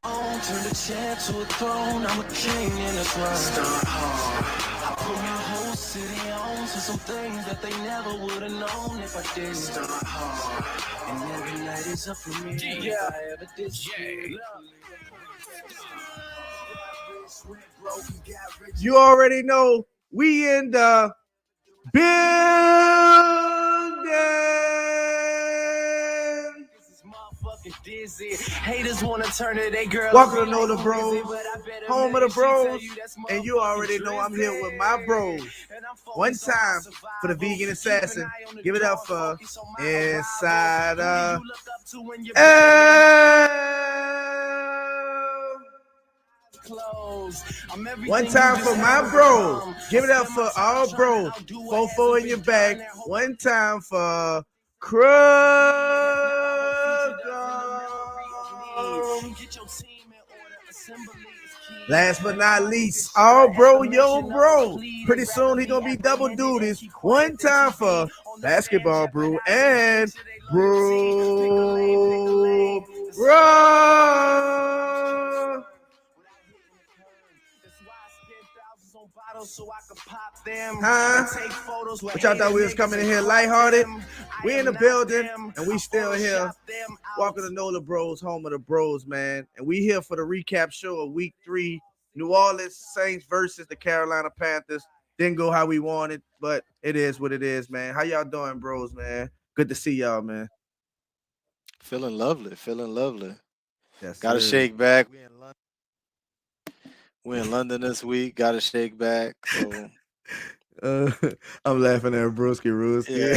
Turn the chair to a throne. I'm a king in this world. Start hard. I put my whole city on to some things that they never would have known if I didn't. Start hard. And every night is up for me. Yeah. If I ever did You already know we in the building. Dizzy. Haters want to turn to their girls. Welcome to Know the Bros, home of the bros, and you already know I'm here with my bros. One time for the vegan assassin, give it up for Insider. One time for my bros, give it up for all bros. 4-4 in your bag. One time for last but not least, all bro, yo bro. Pretty soon he gonna be double duties. One time for basketball brew and bro. What y'all thought we was coming in here lighthearted? We in the building and we still here. Welcome to Know the Bros, home of the bros, man. And we here for the recap show of week 3. New Orleans Saints versus the Carolina Panthers. Didn't go how we wanted, but it is what it is, man. How y'all doing, bros, man? Good to see y'all, man. Feeling lovely, feeling lovely. Yes, Got to shake back. We're in London this week. Got to shake back. So. I'm laughing at Brewski Rooski. Yeah.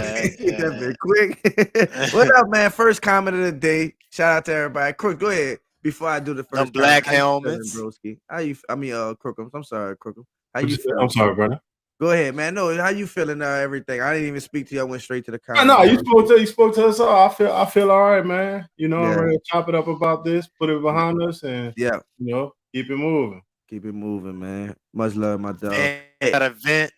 That been quick. What up, man? First comment of the day. Shout out to everybody. Crook, go ahead. Before I do the first, them black helmets. Brewski. How you? Crookums. I'm sorry, Crookums. How you feeling? I'm sorry, brother. Go ahead, man. No, how you feeling? Everything. I didn't even speak to you. I went straight to the comment. No, you spoke to us all. I feel all right, man. You know, I'm ready to chop it up about this, put it behind us, and you know, keep it moving. Keep it moving, man. Much love, my dog. Got a vent.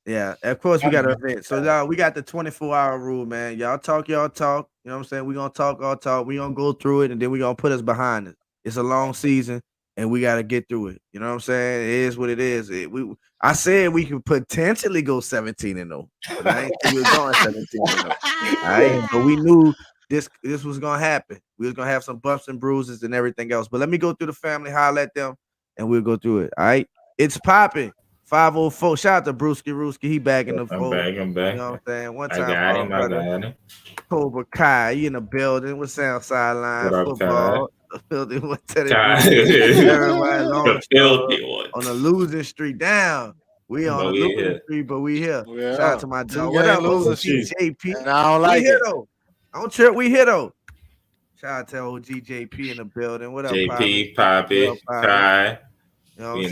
Yeah, of course we got an event. So y'all, we got the 24-hour rule, man. Y'all talk. You know what I'm saying? We're gonna talk, all talk. We're gonna go through it, and then we're gonna put us behind it. It's a long season, and we gotta get through it. You know what I'm saying? It is what it is. I said we could potentially go 17-0, but I ain't think we were going 17-0. All right, but we knew this was gonna happen. We was gonna have some bumps and bruises and everything else. But let me go through the family, holler at them, and we'll go through it. All right, it's popping. 504. Shout out to Brewski Rooski. He back in the fold. I'm back. You know what I'm saying? One I time, got him. Cobra Kai, you in the building. What's sound sideline football? Building. What's that? On a losing streak. Down. We on a losing streak, but we here. Yeah. Shout out to my dog. What up, JP? I don't like it. Though. Don't trip. We here though. Shout out to OG JP in the building. What up, JP, Poppy, Kai? You know we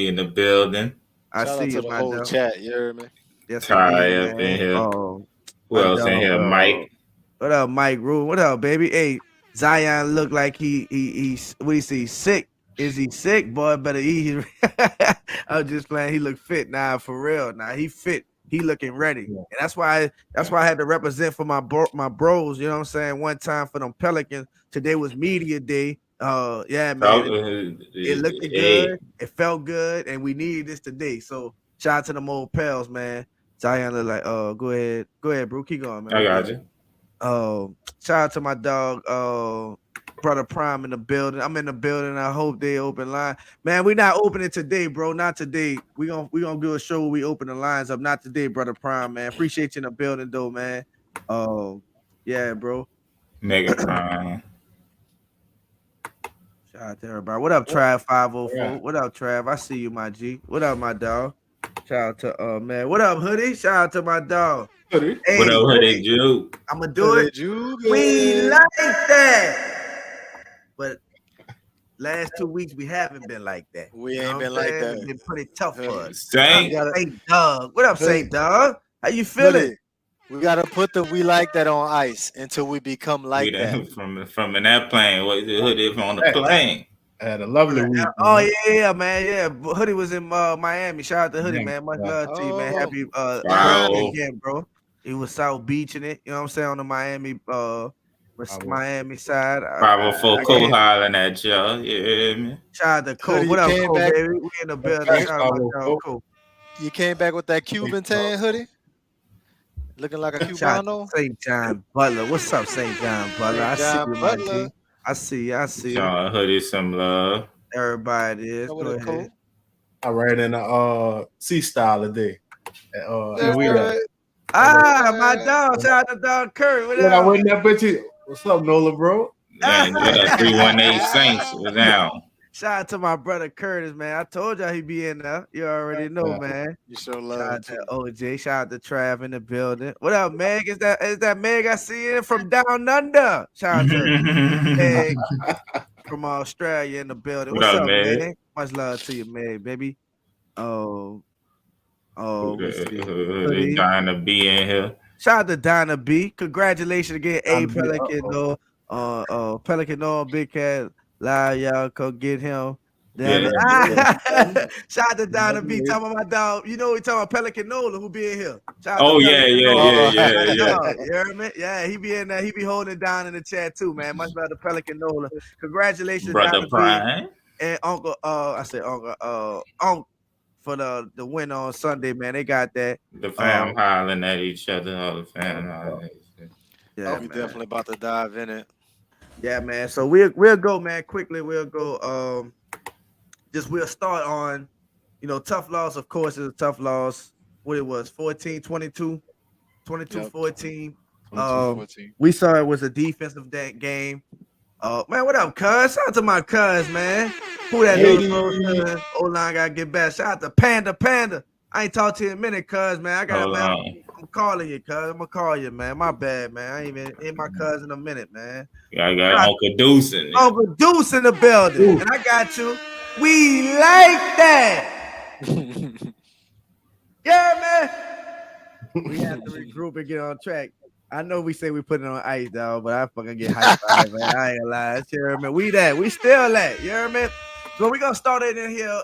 in the building. I Shout see you, out to the whole chat. You heard me? Yes, Ty up in here. Who else in here? Mike. What up, Mike Rule? What up, baby? Hey, Zion look like he's what do you see? Sick? Is he sick? Boy, better eat. I was just playing. He look fit now, for real. Now he fit. He looking ready, and that's why I had to represent for my bros. You know what I'm saying? One time for them Pelicans. Today was media day. Yeah, man. It looked good. It felt good, and we needed this today. So shout out to them old pals, man. Zion look like, go ahead, bro. Keep going, man. I got you. Shout out to my dog, brother Prime in the building. I'm in the building. I hope they open line. Man, we not opening today, bro. Not today. We gonna do a show where we open the lines up. Not today, brother Prime, man. Appreciate you in the building, though, man. Yeah, bro. Mega Prime. Shout out to everybody. What up, Trav 504? Yeah. What up, Trav? I see you, my G. What up, my dog? Shout out to man. What up, Hoodie? Shout out to my dog. Hoodie. Hey, what up, Hoodie Jude? I'ma do it. We like that. But last 2 weeks we haven't been like that. We ain't been like that. It's been pretty tough for us. Saint Dog. What up, Saint Dog? How you feeling? We gotta put the "we like that" on ice until we become like that. From in airplane, what the Hoodie on the plane? I had a lovely week. Oh yeah, man. Yeah, Hoodie was in Miami. Shout out to Hoodie, man. Much love to you, man. Happy again, bro. He was South Beaching it. You know what I'm saying, on the Miami Miami side. 504 Cole hollering at y'all. Yeah, man. Shout out to Cole. What up, Cole, baby? We in the building. Shout out to Cole. You came back with that Cuban tan hoodie? Looking like a Cubano? St. John Butler. What's up, St. John Butler? I see you, my G. I see you. Y'all hoodie some love. Everybody is. Go ahead. Cool. I ran in a C-style today. My dog. Shout out to Dog Curry. What up? I went in that bitch. What's up, Nola, bro? Man, 318 Saints was down. Shout out to my brother Curtis, man. I told y'all he be in there. You already know, man. You sure love shout out to OJ. Shout out to Trav in the building. What up, Meg? Is that Meg I see it from down under? Shout out to Meg from Australia in the building. What's up, Meg? Much love to you, Meg, baby. They dying to be in here. Shout out to Dinah B. Congratulations again, Pelican. Pelican, Big Cat. Live, y'all come get him. Shout out to Donna B. Talking about my dog. You know we talking about Pelican Nola who be in here. Yeah. You heard me? Yeah, he be in there. He be holding it down in the chat too, man. Much love to Pelican Nola. Congratulations, Brother Prime. And Uncle. I said Uncle. For the win on Sunday, man. They got that. The fam hollering at each other. All the fam hollering. Yeah, we definitely about to dive in it. Yeah, man. So we'll go, man. Quickly, we'll go. We'll start on, tough loss. Of course, it's a tough loss. What it was, 14-22, 22-14. 22-14. We saw it was a defensive game. Man, what up, cuz? Shout out to my cuz, man. Who that little O-line gotta get back. Shout out to Panda. I ain't talked to you in a minute, cuz, man. I'm calling you, cuz. I'm gonna call you, man. My bad, man. I ain't even in my cuz in a minute, man. Yeah, I got Uncle Deuce in there. Uncle Deuce in the building. And I got you. We like that. Yeah, man. We have to regroup and get on track. I know we say we put it on ice, dog, but I fucking get hyped, man. I ain't gonna lie. You hear me? We that. We still that. You hear me? So we're gonna start it in here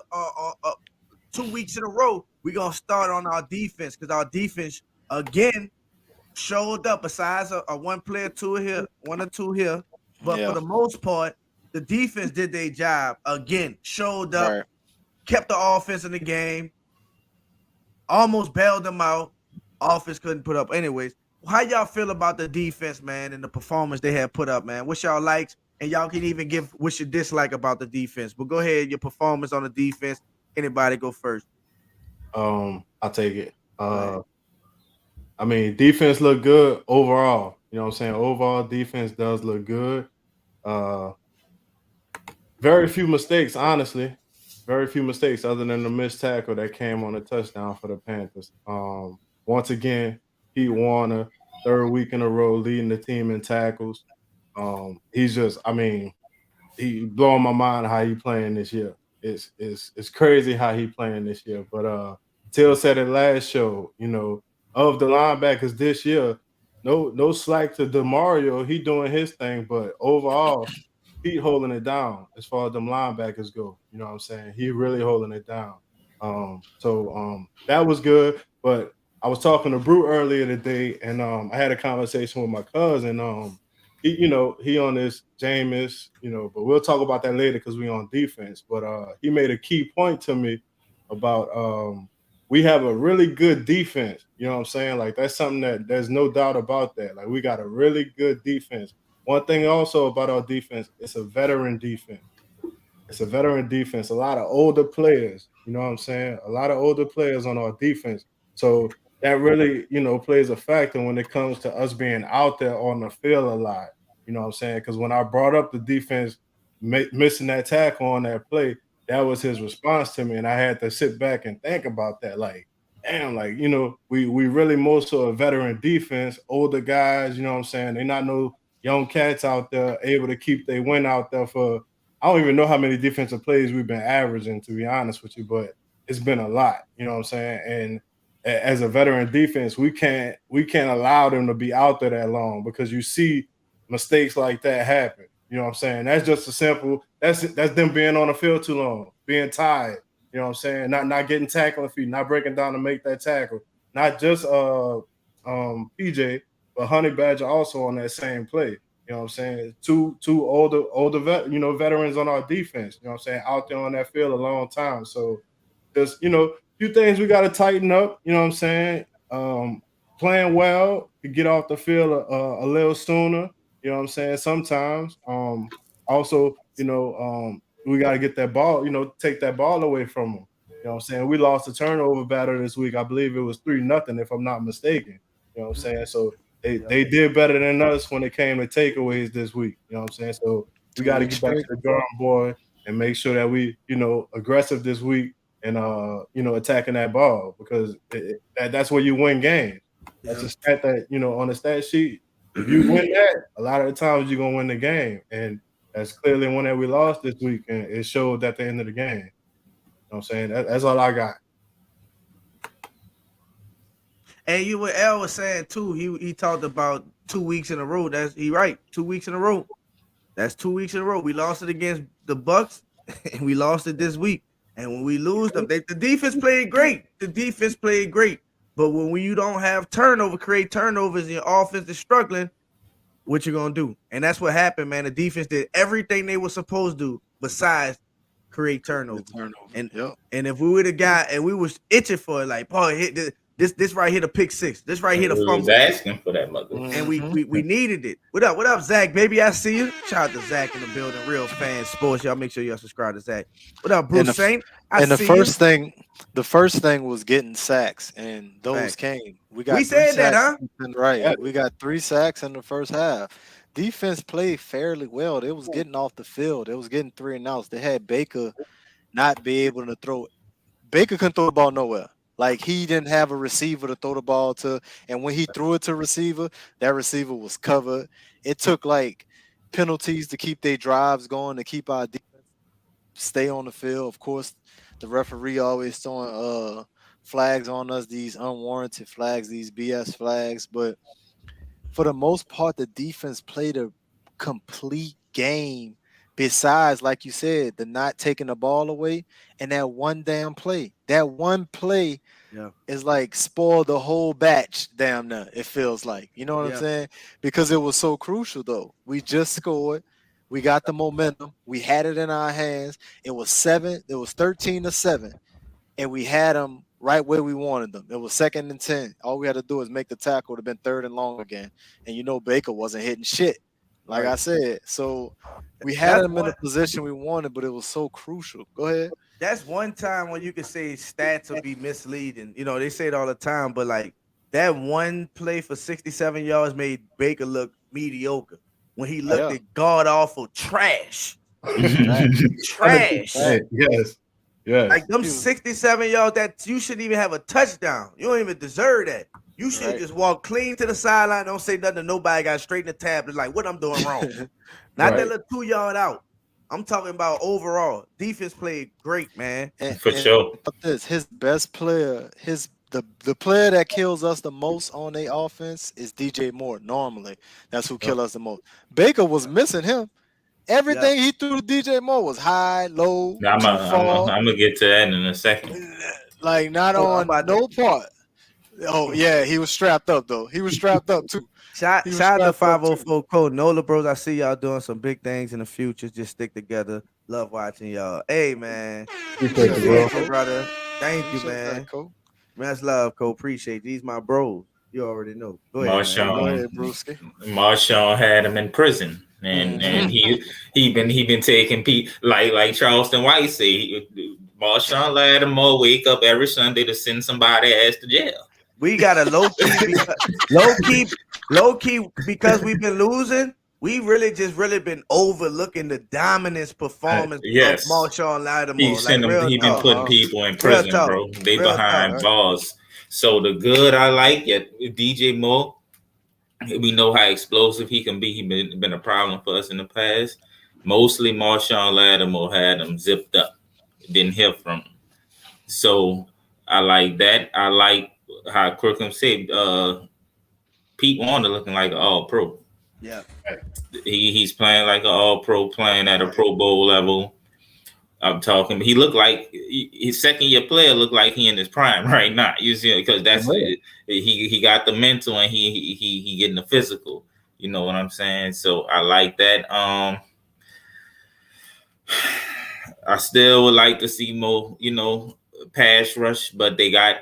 2 weeks in a row. We're gonna start on our defense because our defense again showed up besides a one player, one or two here. But for the most part, the defense did their job again, showed up, kept the offense in the game, almost bailed them out. Offense couldn't put up. Anyways, how y'all feel about the defense, man, and the performance they had put up, man? What's y'all likes? And y'all can even give what's your dislike about the defense. But go ahead, your performance on the defense. Anybody go first? I'll take it. I mean, defense looked good overall. You know what I'm saying? Overall, defense does look good. Very few mistakes, honestly. Very few mistakes other than the missed tackle that came on a touchdown for the Panthers. Once again, Pete Warner, third week in a row, leading the team in tackles. He's just, he blowing my mind how he playing this year. It's crazy how he playing this year. But Till said it last show, of the linebackers this year, no slack to DeMario. He doing his thing, but overall, Pete holding it down as far as them linebackers go. You know what I'm saying? He really holding it down. So that was good. But I was talking to Brew earlier today, and I had a conversation with my cousin. He on this Jameis, but we'll talk about that later because we on defense. But he made a key point to me about we have a really good defense. You know what I'm saying? Like, that's something that there's no doubt about that. Like, we got a really good defense. One thing also about our defense, it's a veteran defense. It's a veteran defense. A lot of older players, you know what I'm saying? A lot of older players on our defense. So that really, plays a factor when it comes to us being out there on the field a lot. You know what I'm saying? Because when I brought up the defense missing that tackle on that play, that was his response to me. And I had to sit back and think about that. Like, damn, like, we really more so a veteran defense, older guys, you know what I'm saying? They're not no young cats out there able to keep their win out there for, I don't even know how many defensive plays we've been averaging, to be honest with you, but it's been a lot, you know what I'm saying? And as a veteran defense, we can't allow them to be out there that long because you see mistakes like that happen. You know what I'm saying? That's just a simple, that's them being on the field too long, being tired, you know what I'm saying? Not getting tackling feet, not breaking down to make that tackle. Not just PJ, but Honey Badger also on that same play. You You know what I'm saying? Two older veterans on our defense. You know what I'm saying? Out there on that field a long time. So there's a few things we got to tighten up. You know what I'm saying? Playing well to get off the field a little sooner. You know what I'm saying? Sometimes. Also, we got to get that ball. Take that ball away from them. You know what I'm saying? We lost a turnover battle this week. I believe it was 3-0, if I'm not mistaken. You know what I'm saying? So they did better than us when it came to takeaways this week. You know what I'm saying? So we got to get back to the drawing board and make sure that we, aggressive this week and attacking that ball, because that's where you win games. That's a stat that, on the stat sheet. If you win that, a lot of the times you're gonna win the game. And that's clearly one that we lost this week, and it showed at the end of the game. You know what I'm saying? That's all I got. And what L was saying too, he talked about 2 weeks in a row. That's he right. 2 weeks in a row. That's 2 weeks in a row. We lost it against the Bucks, and we lost it this week. And when we lose them, the defense played great. The defense played great. But when you don't have create turnovers, and your offense is struggling, what you gonna do? And that's what happened, man. The defense did everything they were supposed to do besides create turnovers. And if we would have got, and we was itching for it, like, boy, hit this right here, the pick six. This right here, the fumble. Was asking for that, mother. And we needed it. What up, Zach? Baby, I see you. Shout out to Zach in the building. Real fan sports. Y'all make sure y'all subscribe to Zach. What up, Bruce Saint? The first thing was getting sacks, and those came. We said that, huh? Right. Yeah. We got 3 sacks in the first half. Defense played fairly well. They was getting off the field. They was getting 3 and outs. They had Baker not be able to throw. Baker couldn't throw the ball nowhere. Like, he didn't have a receiver to throw the ball to, and when he threw it to receiver, that receiver was covered. It took like penalties to keep their drives going, to keep our defense stay on the field. Of course, the referee always throwing flags on us, these unwarranted flags, these BS flags. But for the most part, the defense played a complete game. Besides, like you said, the not taking the ball away and that one damn play. That one play is like spoiled the whole batch, damn near, it feels like. You know what I'm saying? Because it was so crucial, though. We just scored. We got the momentum. We had it in our hands. It was 13-7, and we had them right where we wanted them. It was 2nd and 10. All we had to do was make the tackle. It would have been 3rd and long again. And Baker wasn't hitting shit, like I said. So we had him in the position we wanted, but it was so crucial. Go ahead. That's one time when you can say stats will be misleading. They say it all the time, but like that one play for 67 yards made Baker look mediocre when he looked at god awful trash. Trash. Yes. Like them 67 yards that you shouldn't even have a touchdown. You don't even deserve that. You should just walk clean to the sideline. Don't say nothing to nobody. Got straight in the tablet. Like, what I'm doing wrong. Not that little 2-yard out. I'm talking about overall. Defense played great, man. For sure. His best player, the player that kills us the most on their offense is DJ Moore. Normally, that's who kills us the most. Baker was missing him. Everything he threw to DJ Moore was high, low. I'm gonna get to that in a second. Like, not on no part. Oh yeah, he was strapped up though. He was strapped up too. Shout out to 504 Code. Nola Bros, I see y'all doing some big things in the future. Just stick together. Love watching y'all. Hey, man. Appreciate you, bro. Brother. Thank you, man. That's love, Cole. Appreciate these my bros. You already know. Go ahead, Marshawn had him in prison. And he been taking people like Charleston White say. Marshawn Lattimore wake up every Sunday to send somebody ass to jail. We got a low key because we've been losing. We really been overlooking the dominance performance of Marshawn Lattimore. He been putting people in prison, bro. They behind bars. So the good I like at DJ Moore. We know how explosive he can be. He been a problem for us in the past. Mostly Marshawn Lattimore had him zipped up. Didn't hear from him. So I like that. I like how Crookham said Pete Warner looking like an all-pro. Yeah. He's playing like an all-pro, playing at a Pro Bowl level. I'm talking. He looked like his second-year player looked like he in his prime right now. You see, because that's he got the mental and he getting the physical. You know what I'm saying? So I like that. I still would like to see more, pass rush, but they got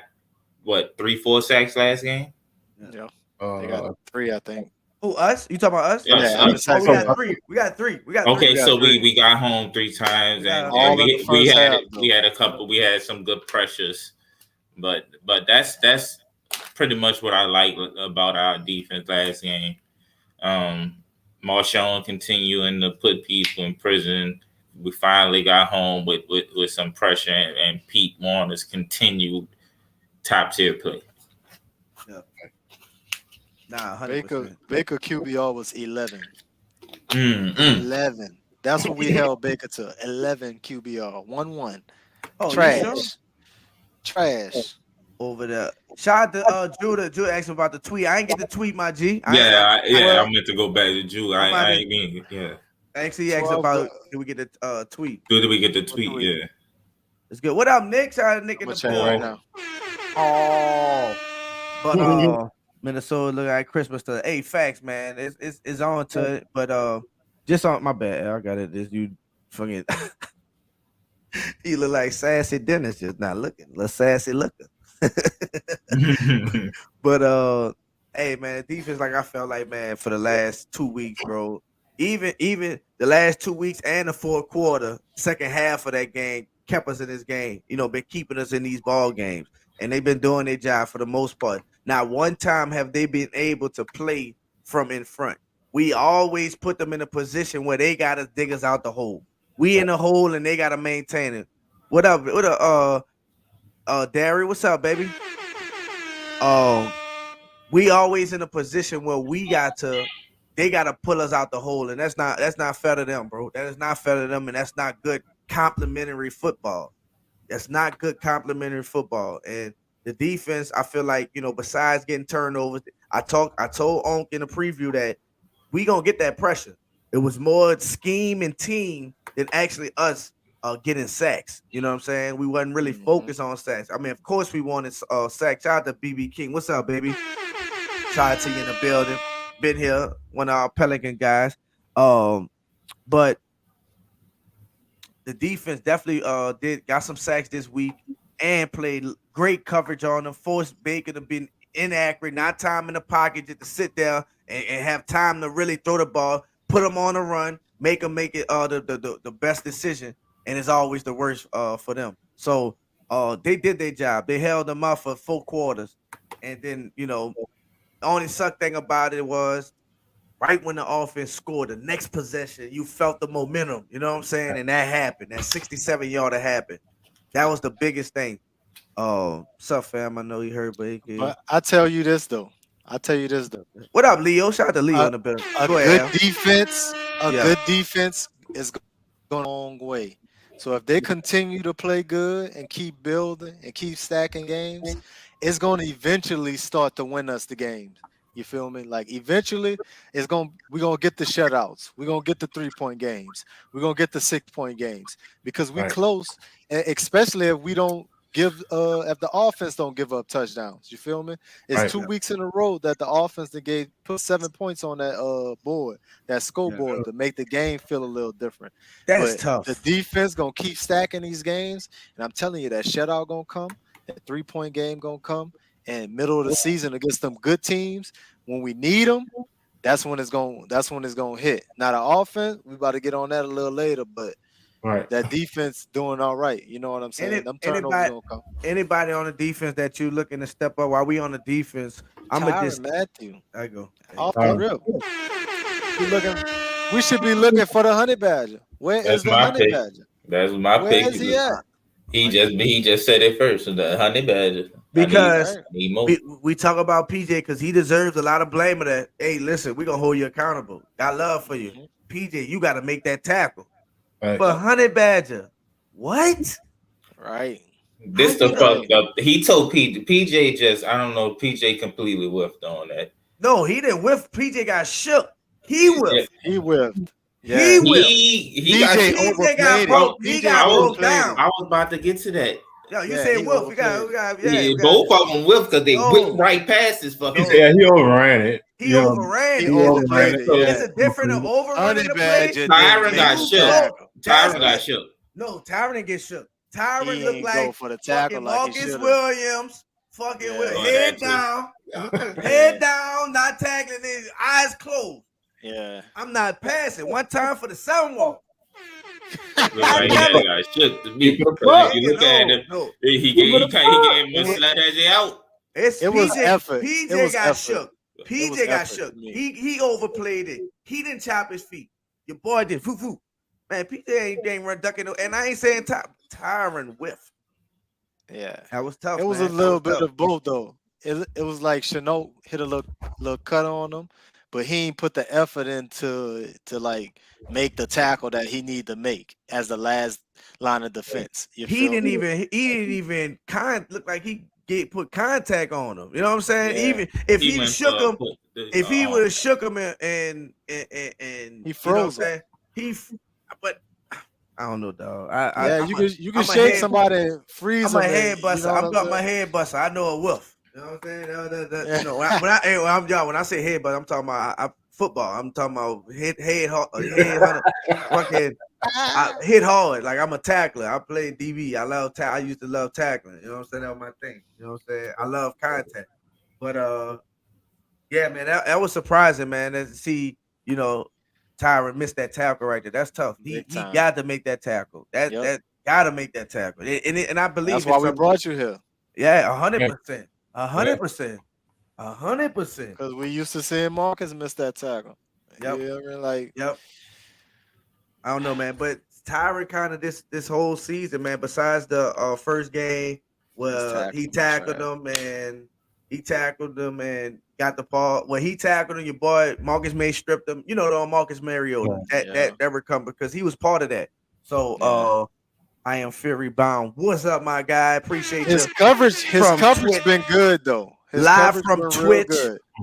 what 3-4 sacks last game. Yeah, they got 3, I think. Who, us? You talking about us? Yeah, Us. Oh, we got 3. We got 3. Okay, so 3. we got home 3 times, and all in the first half. We had a couple. We had some good pressures, but that's pretty much what I like about our defense last game. Marshawn continuing to put people in prison. We finally got home with some pressure, and Pete Warner's continued top tier play. Yeah. Nah, 100%. Baker QBR was 11. 11. That's what we held Baker to. 11 QBR. 1-1. Oh, Trash. Over there. Shout out to Judah. Judah asked about the tweet. I ain't get the tweet, my G. I meant to go back to Judah. I ain't mean, yeah. Actually, asked about did we get the tweet? Did we get the tweet? Yeah. It's good. What up, Nick? Shout out to Nick in the ball right now. Oh, but Minnesota look like Christmas to. Hey, facts, man. It's on to it, but just on my bad. I got it. This you fucking. You look like sassy Dennis, just not looking. Little sassy looking. But hey man, defense, like I felt like, man, for the last 2 weeks, bro. Even the last 2 weeks and the fourth quarter, second half of that game kept us in this game. Been keeping us in these ball games, and they've been doing their job for the most part. Not one time have they been able to play from in front. We always put them in a position where they got to dig us out the hole. We in the hole and they got to maintain it. What up? Derry, what's up, baby? We always in a position where they got to pull us out the hole, and that's not fair to them, bro. That is not fair to them, and that's not good complimentary football. That's not good complimentary football. And the defense, I feel like, besides getting turnovers, I told Onk in the preview that we gonna get that pressure. It was more scheme and team than actually us getting sacks. You know what I'm saying? We wasn't really focused on sacks. I mean, of course we wanted sacks. Shout out to BB King. What's up, baby? Shout out to you in the building. Been here, one of our Pelican guys. But the defense definitely got some sacks this week and played great coverage on them. Forced Baker to be inaccurate, not time in the pocket, just to sit there and have time to really throw the ball, put them on a run, make it the best decision, and it's always the worst for them. So they did their job. They held them up for 4 quarters, and then the only suck thing about it was right when the offense scored, the next possession, you felt the momentum. You know what I'm saying? And that happened. That 67-yarder happened. That was the biggest thing. What's up, fam? I know you heard, but I tell you this though. What up, Leo? Shout out to Leo in the building. Good defense is going a long way. So if they continue to play good and keep building and keep stacking games, it's going to eventually start to win us the games. You feel me? Like eventually we're going to get the shutouts. We're going to get the 3-point games. We're going to get the 6-point games because we're close, especially if we don't if the offense don't give up touchdowns. You feel me? It's 2 weeks in a row that the offense put 7 points on that board, that scoreboard, to make the game feel a little different. That's tough. The defense gonna keep stacking these games, and I'm telling you that shutout gonna come, that 3-point game gonna come, and middle of the season against them good teams when we need them. That's when it's gonna hit. Now the offense, we about to get on that a little later, but. That defense doing all right. You know what I'm saying? Anybody on the defense that you looking to step up while we on the defense? Matthew. I go. Off the rip. We should be looking for the Honey Badger. Where is the Honey Badger? That's my pick. Where is he at? He just said it first. The Honey Badger. Because we talk about PJ because he deserves a lot of blame of that. Hey, listen, we're gonna hold you accountable. Got love for you. PJ, you got to make that tackle. But Honey Badger, what? Right. This the fucked up. He told PJ just, I don't know, PJ completely whiffed on that. No, he didn't whiff. PJ got shook. He whiffed. He whiffed. Yeah. He got broke down. I was about to get to that. Yo, you said whiff. Both of them whiffed because they whipped right past his fucking. Yeah, he overran it. He overran. He It. overran it. Is it different than overrunning the play? Tyron got shook. Tyron got shook. No, Tyron didn't get shook. Tyron looked go like for the tackle fucking like Marcus Williams. Fucking with Oh, head that too. down, head down, not tackling his eyes closed. Yeah. I'm not passing. One time for the soundwalk. Look like he got shook to me. If you look at him, he gave Musladji out. It was effort. PJ got shook. PJ got shook. He overplayed it. He didn't chop his feet. Your boy did. Foo. Man, PJ ain't run ducking. And I ain't saying Tyron whiff. Yeah. That was tough. It was a little bit of both, though. It was like Chenault hit a little cut on him, but he ain't put the effort into to like make the tackle that he need to make as the last line of defense. He didn't even look like he put contact on him. You know what I'm saying? Yeah. Even if he shook him, if he would have shook him and he froze. You know but I don't know, dog. You can shake somebody and freeze them. I'm a head buster. I'm got my head buster. I know a wolf. You know what I'm saying? You know, when I say head buster, I'm talking about football. I'm talking about head hunter. Fucking, I hit hard. Like I'm a tackler. I play DB. I used to love tackling. You know what I'm saying? That was my thing. You know what I'm saying? I love contact. But yeah, man, that was surprising, man. To see, you know, Tyron missed that tackle right there. That's tough. He got to make that tackle. That got to make that tackle. And I believe that's why we brought you here. Yeah, 100%. 100%. 100%. Because we used to see Marcus miss that tackle. Yep. You know what I mean? Like, yep. I don't know, man. But Tyron kind of this whole season, man, besides the first game where he tackled him and got the ball. When he tackled him, your boy Marcus May stripped him. You know, Marcus Mariota. That recovered because he was part of that. So I am Fury Bound. What's up, my guy? Appreciate his coverage. His coverage been good though. His live from Twitch.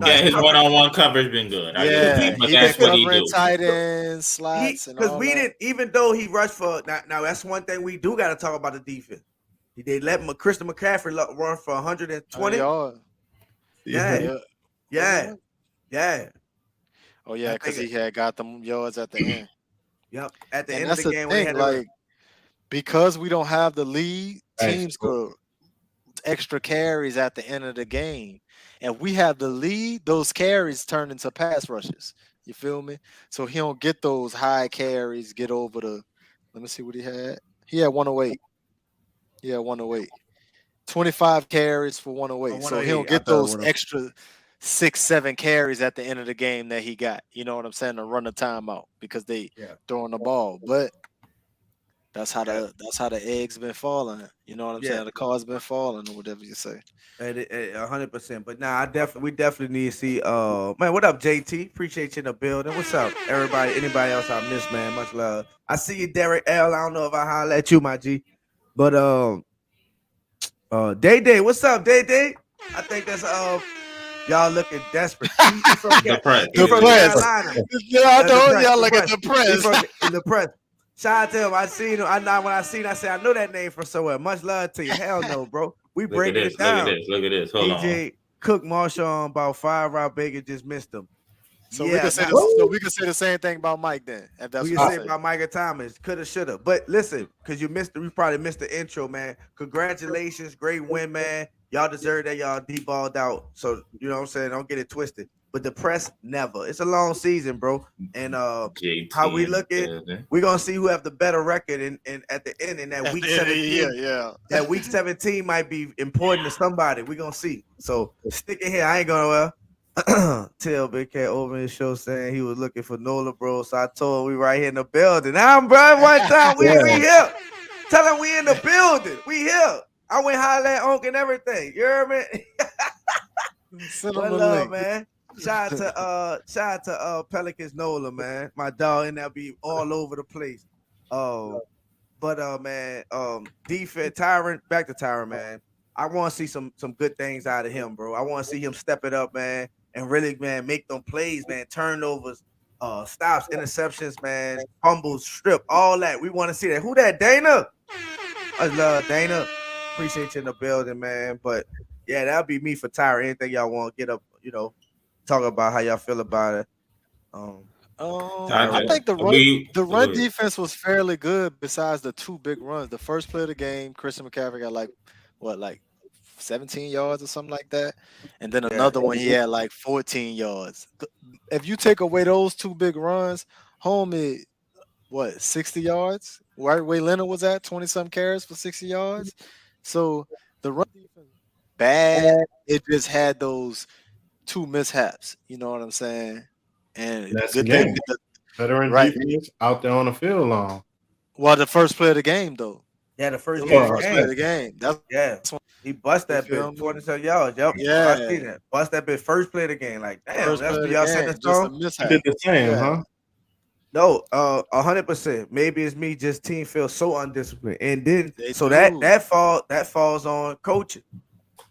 Yeah, his one-on-one coverage been good. But that's what he do. Tight ends, slots, because we didn't. Even though he rushed for now, that's one thing we do got to talk about the defense. They let Christian McCaffrey run for 120. Yeah. Oh yeah, because he had got them yards at the end. Yep. At the end of the game, thing, like because we don't have the lead, teams go extra carries at the end of the game. And we have the lead, those carries turn into pass rushes. You feel me? So he don't get those high carries, get over the let me see what he had. He had 108. Yeah, 108. 25 carries for 108. So he don't get those extra 6-7 carries at the end of the game that he got. You know what I'm saying? To run the timeout because they throwing the ball. But that's how the eggs been falling. You know what I'm saying? The cards been falling or whatever you say. 100%. But nah, we definitely need to see. Man, what up, JT? Appreciate you in the building. What's up, everybody? Anybody else I missed, man? Much love. I see you, Derek L. I don't know if I holler at you, my G. But Day. What's up, Day? I think that's y'all looking desperate. Depressed. Yeah, I know y'all looking depressed. In press. Shout out to him. I seen him. I said, I know that name from somewhere. Much love to you. Hell no, bro. We breaking it down. Look at this. Hold DJ Cook Marshall about 5 Rob Baker just missed him. So we can say the same thing about Mike then. If that's we can say about Micah Thomas. Coulda, shoulda. But listen, because you probably missed the intro, man. Congratulations. Great win, man. Y'all deserve that. Y'all deballed out. So, you know what I'm saying? Don't get it twisted. But the press, never. It's a long season, bro. And how we look at, we're gonna see who have the better record and at the end in that week 17. That week 17 might be important to somebody. We're gonna see. So stick it here. I ain't gonna tell Big Cat over his show saying he was looking for Nola, bro. So I told him we right here in the building. Bro, one time we here. Tell him we in the building. We here. I went holler at Unc and everything. You heard me? One love, man. Shout out to Pelicans Nola, man. My dog, and that'll be all over the place. Man, defense, Tyron, back to Tyron, man. I want to see some good things out of him, bro. I want to see him step it up, man, and really, man, make them plays, man, turnovers, stops, interceptions, man, fumbles, strip, all that. We want to see that. Who that, Dana? I love Dana. Appreciate you in the building, man. But yeah, that'll be me for Tyron. Anything y'all want, get up, talk about how y'all feel about it. I think the run defense was fairly good. Besides the two big runs, the first play of the game, Christian McCaffrey got like 17 yards or something like that, and then another one he had like 14 yards. If you take away those two big runs, homie, 60 yards? Right where Leonard was at, 20-something carries for 60 yards. So the run defense bad. It just had those two mishaps. You know what I'm saying? And that's good the thing game. Veteran defense out there on the field long. Well, the first play of the game though. Yeah, the first play of the game. That's he bust that bit 27 yards. Yep. Yeah, I see that. Bust that bit first play of the game. Like, damn, that's what y'all said the song. You did the same, huh? No, 100%. Maybe it's me. Just team feels so undisciplined, and then that falls on coaching.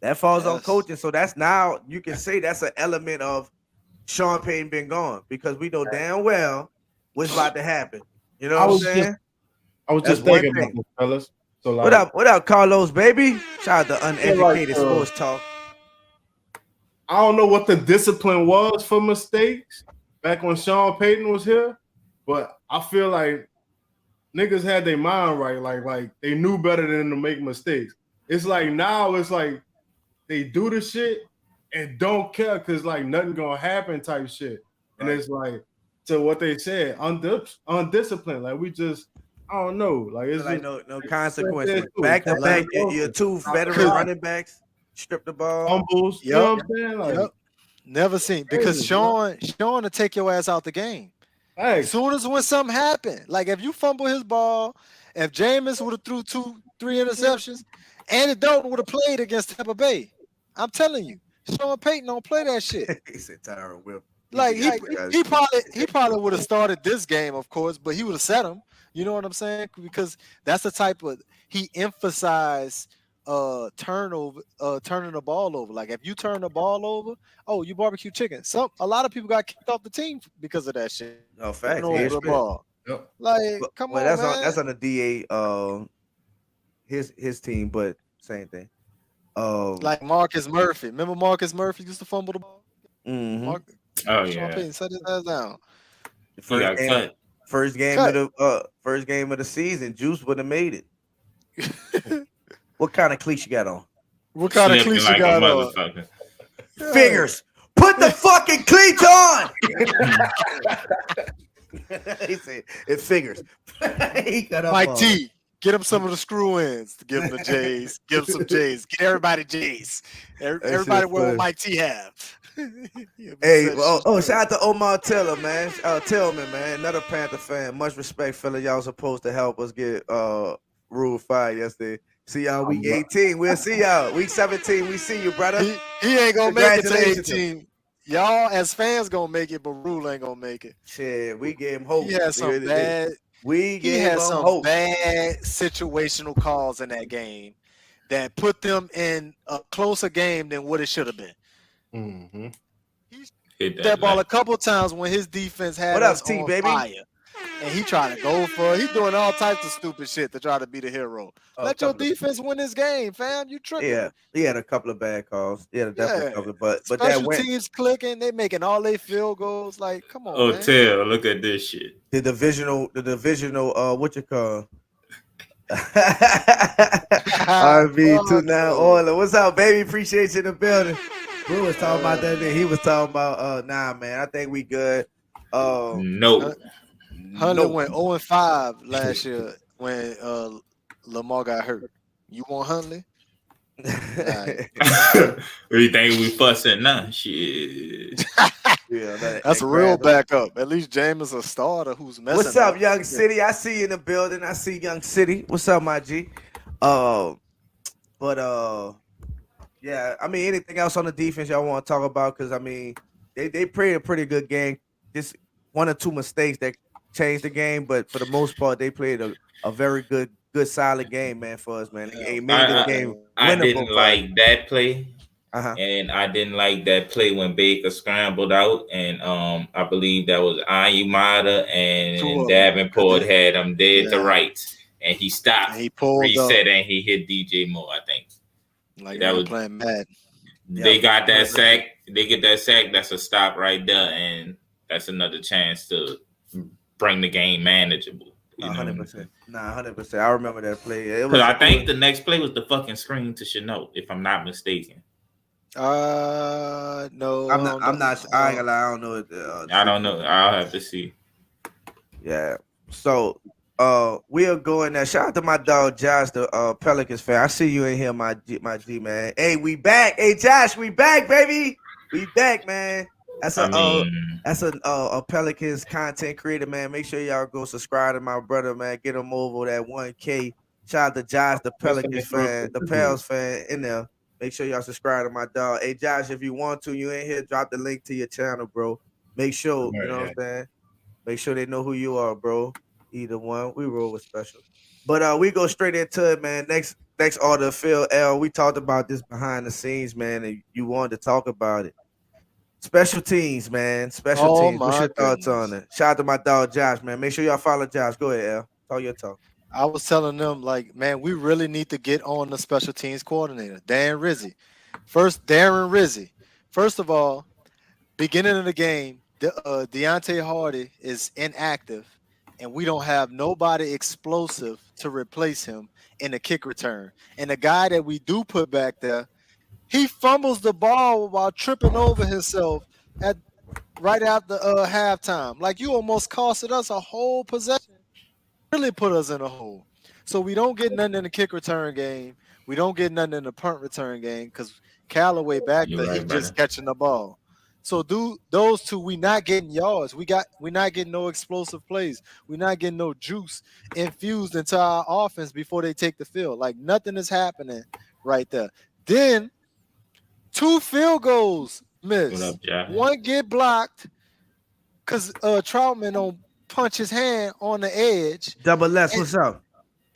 That falls on coaching. So that's now you can say that's an element of Sean Payton been gone because we know damn well what's about to happen. You know what I'm saying? I was just thinking about this, fellas. So like, what up, Carlos, baby? Shout out to Uneducated Sports Talk. I don't know what the discipline was for mistakes back when Sean Payton was here, but I feel like niggas had their mind right. Like they knew better than to make mistakes. It's like now it's like they do the shit and don't care because like nothing gonna happen type shit. And it's like to what they said, undisciplined. Like we just I don't know. Like it's like just, no consequences. Back to back, your two veteran running backs strip the ball. Fumbles. You know what I'm saying? Like, never seen because Sean to take your ass out the game. As soon as when something happened, like if you fumble his ball, if Jameis would have threw 2-3 interceptions, Andy Dalton would have played against Tampa Bay. I'm telling you, Sean Payton don't play that shit. He said Tyron Whip. Like he probably would have started this game, of course, but he would have set him. You know what I'm saying? Because that's the type of he emphasized turning the ball over. Like if you turn the ball over, oh, you barbecue chicken. A lot of people got kicked off the team because of that shit. No facts. Over the ball. Yep. Like, come on, that's man. that's on the DA his team, but same thing. Like Marcus Murphy. Remember Marcus Murphy used to fumble the ball? Mm-hmm. Sean Payton set his ass down. First game of the season, Juice would have made it. What kind of cleats you got on? What kind of cleats you got on? Figures. Put the fucking cleats on. He said it figures. He got up Mike T. Get him some of the screw ins to give him the J's. Give him some J's. Get everybody J's. Everybody wear what Mike T have. Hey, shout out to Omar Taylor, man. Tillman, man. Another Panther fan. Much respect, fella. Y'all supposed to help us get Rule 5 yesterday. See y'all week 18. We'll see y'all. Week 17, we see you, brother. He ain't gonna make it to 18. Y'all as fans gonna make it, but Rule ain't gonna make it. Shit, we gave him hope. He had some bad. He had some bad situational calls in that game that put them in a closer game than what it should have been. Mm-hmm. He hit that ball a couple times when his defense had us on fire, and he trying to go for it. He doing all types of stupid shit to try to be the hero. Let your defense win this game, fam. You tripping? Yeah, he had a couple of bad calls. Yeah, definitely a couple. But special teams clicking, they making all their field goals. Like, come on, man. Tell, look at this shit. The divisional, what you call? RV 29 Oiler. What's up, baby? Appreciate you in the building. We was talking about that. He was talking about nah, man. I think we good. No. Huntley went 0-5 last year when Lamar got hurt. You want Huntley? Right. You think we fussing now? Shit. Yeah, that's a real backup. At least James a starter who's messing. What's up, Young City? I see you in the building. I see Young City. What's up, my G? Yeah, I mean, anything else on the defense y'all want to talk about? Because I mean, they played a pretty good game. Just one or two mistakes that changed the game, but for the most part, they played a very good solid game, man, for us, man. They made the game. I didn't like that play. And I didn't like that play when Baker scrambled out, and I believe that was Ayumada and Davenport had him dead to rights, and he stopped, and he pulled reset, and he hit DJ Moore. I think like that was playing mad. They got that sack. they get that sack, that's a stop right there, and that's another chance to bring the game manageable. 100%. 100%. I remember that play. Because I think the next play was the fucking screen to Chenault, if I'm not mistaken. No, I'm not. I ain't gonna lie. I don't know. I don't know. I'll have to see. Yeah. So, we'll go in there. Shout out to my dog Josh, the Pelicans fan. I see you in here, my G man. Hey, we back. Hey, Josh, we back, baby. We back, man. That's a Pelicans content creator, man. Make sure y'all go subscribe to my brother, man. Get him over that 1K. Shout out to Josh, the Pelicans fan, the Pels fan in there. Make sure y'all subscribe to my dog. Hey, Josh, if you want to, you in here, drop the link to your channel, bro. Make sure, you know what I'm saying? Make sure they know who you are, bro. Either one. We roll with special. But we go straight into it, man. Next order, Phil L. We talked about this behind the scenes, man, and you wanted to talk about it. Special teams, man. Special teams. What's your thoughts on it? Shout out to my dog Josh, man. Make sure y'all follow Josh. Go ahead, L. Talk your talk. I was telling them, like, man, we really need to get on the special teams coordinator, Darren Rizzi. First of all, beginning of the game, Deontay Hardy is inactive, and we don't have nobody explosive to replace him in the kick return. And the guy that we do put back there, he fumbles the ball while tripping over himself right after halftime. Like, you almost costed us a whole possession. Really put us in a hole. So we don't get nothing in the kick return game. We don't get nothing in the punt return game because Callaway back there, he's just catching the ball. So those two, we not getting yards. We not getting no explosive plays. We not getting no juice infused into our offense before they take the field. Like, nothing is happening right there. Then 2 field goals missed. One get blocked because Troutman don't punch his hand on the edge. Double less. What's up?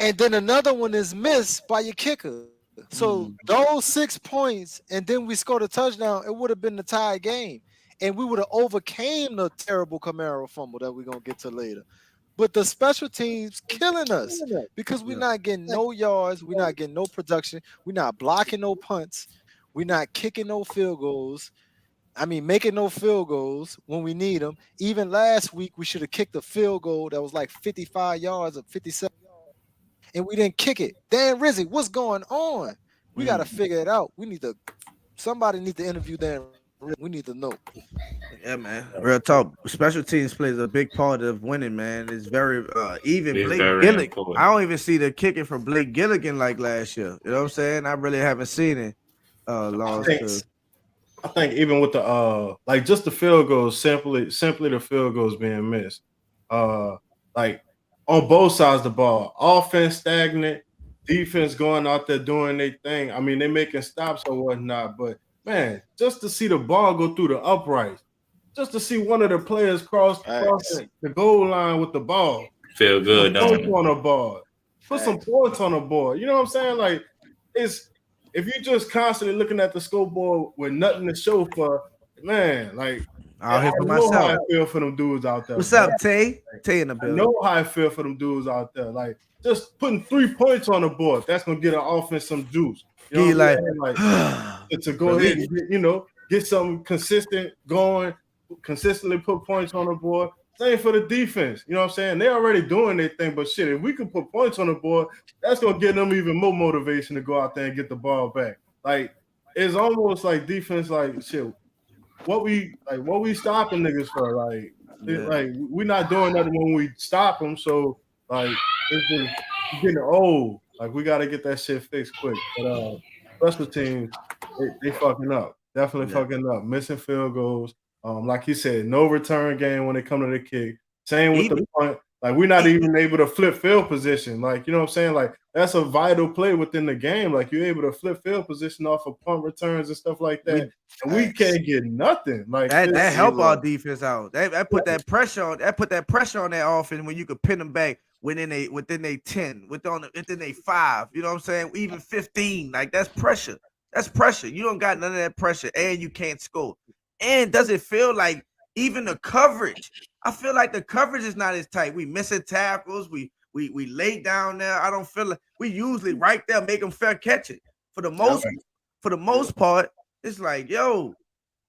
And then another one is missed by your kicker. So those 6 points, and then we scored a touchdown, it would have been the tie game. And we would have overcame the terrible Camaro fumble that we're going to get to later. But the special teams killing us because we're not getting no yards. We're not getting no production. We're not blocking no punts. We're not kicking no field goals. I mean, making no field goals when we need them. Even last week, we should have kicked a field goal that was like 55 yards or 57 yards. And we didn't kick it. Dan Rizzi, what's going on? We got to figure it out. Somebody need to interview Dan Rizzi. We need to know. Yeah, man. Real talk. Special teams plays a big part of winning, man. It's very even Blake Gilligan. I don't even see the kicking from Blake Gilligan like last year. You know what I'm saying? I really haven't seen it. I think even with the like just the field goals, simply the field goals being missed. Like on both sides of the ball, offense stagnant, defense going out there doing their thing. I mean, they making stops or whatnot, but man, just to see the ball go through the uprights, just to see one of the players cross the goal line with the ball, feel good. On the ball, put some points on the board. You know what I'm saying? Like, it's if you just constantly looking at the scoreboard with nothing to show for, man, like. I know how I feel for them dudes out there. What's up, Tay? Tay in the building. I know how I feel for them dudes out there. Like, just putting 3 points on the board, that's gonna get an offense some juice. You know what I'm saying? To go ahead and get something consistent going, consistently put points on the board. Same for the defense. You know what I'm saying? They're already doing their thing, but shit, if we can put points on the board, that's gonna get them even more motivation to go out there and get the ball back. Like, it's almost like defense, like shit. What we stopping niggas for? Like, like we're not doing nothing when we stop them. So like, it's just getting old. Like, we got to get that shit fixed quick. But special teams, they fucking up. Definitely fucking up. Missing field goals. Like he said, no return game when they come to the kick. Same with the punt. Like, we're not even able to flip field position. Like, you know what I'm saying? Like, that's a vital play within the game. Like, you're able to flip field position off of punt returns and stuff like that. And we can't get nothing. Like, that help our defense out. That put that pressure on. That put that pressure on that offense when you could pin them back within they 10, within they 5. You know what I'm saying? Even 15. Like, that's pressure. That's pressure. You don't got none of that pressure, and you can't score. And does it feel like even the coverage? I feel like the coverage is not as tight. We missing tackles. We lay down there. I don't feel like we usually right there make them fair catch it. For the most part, it's like, yo,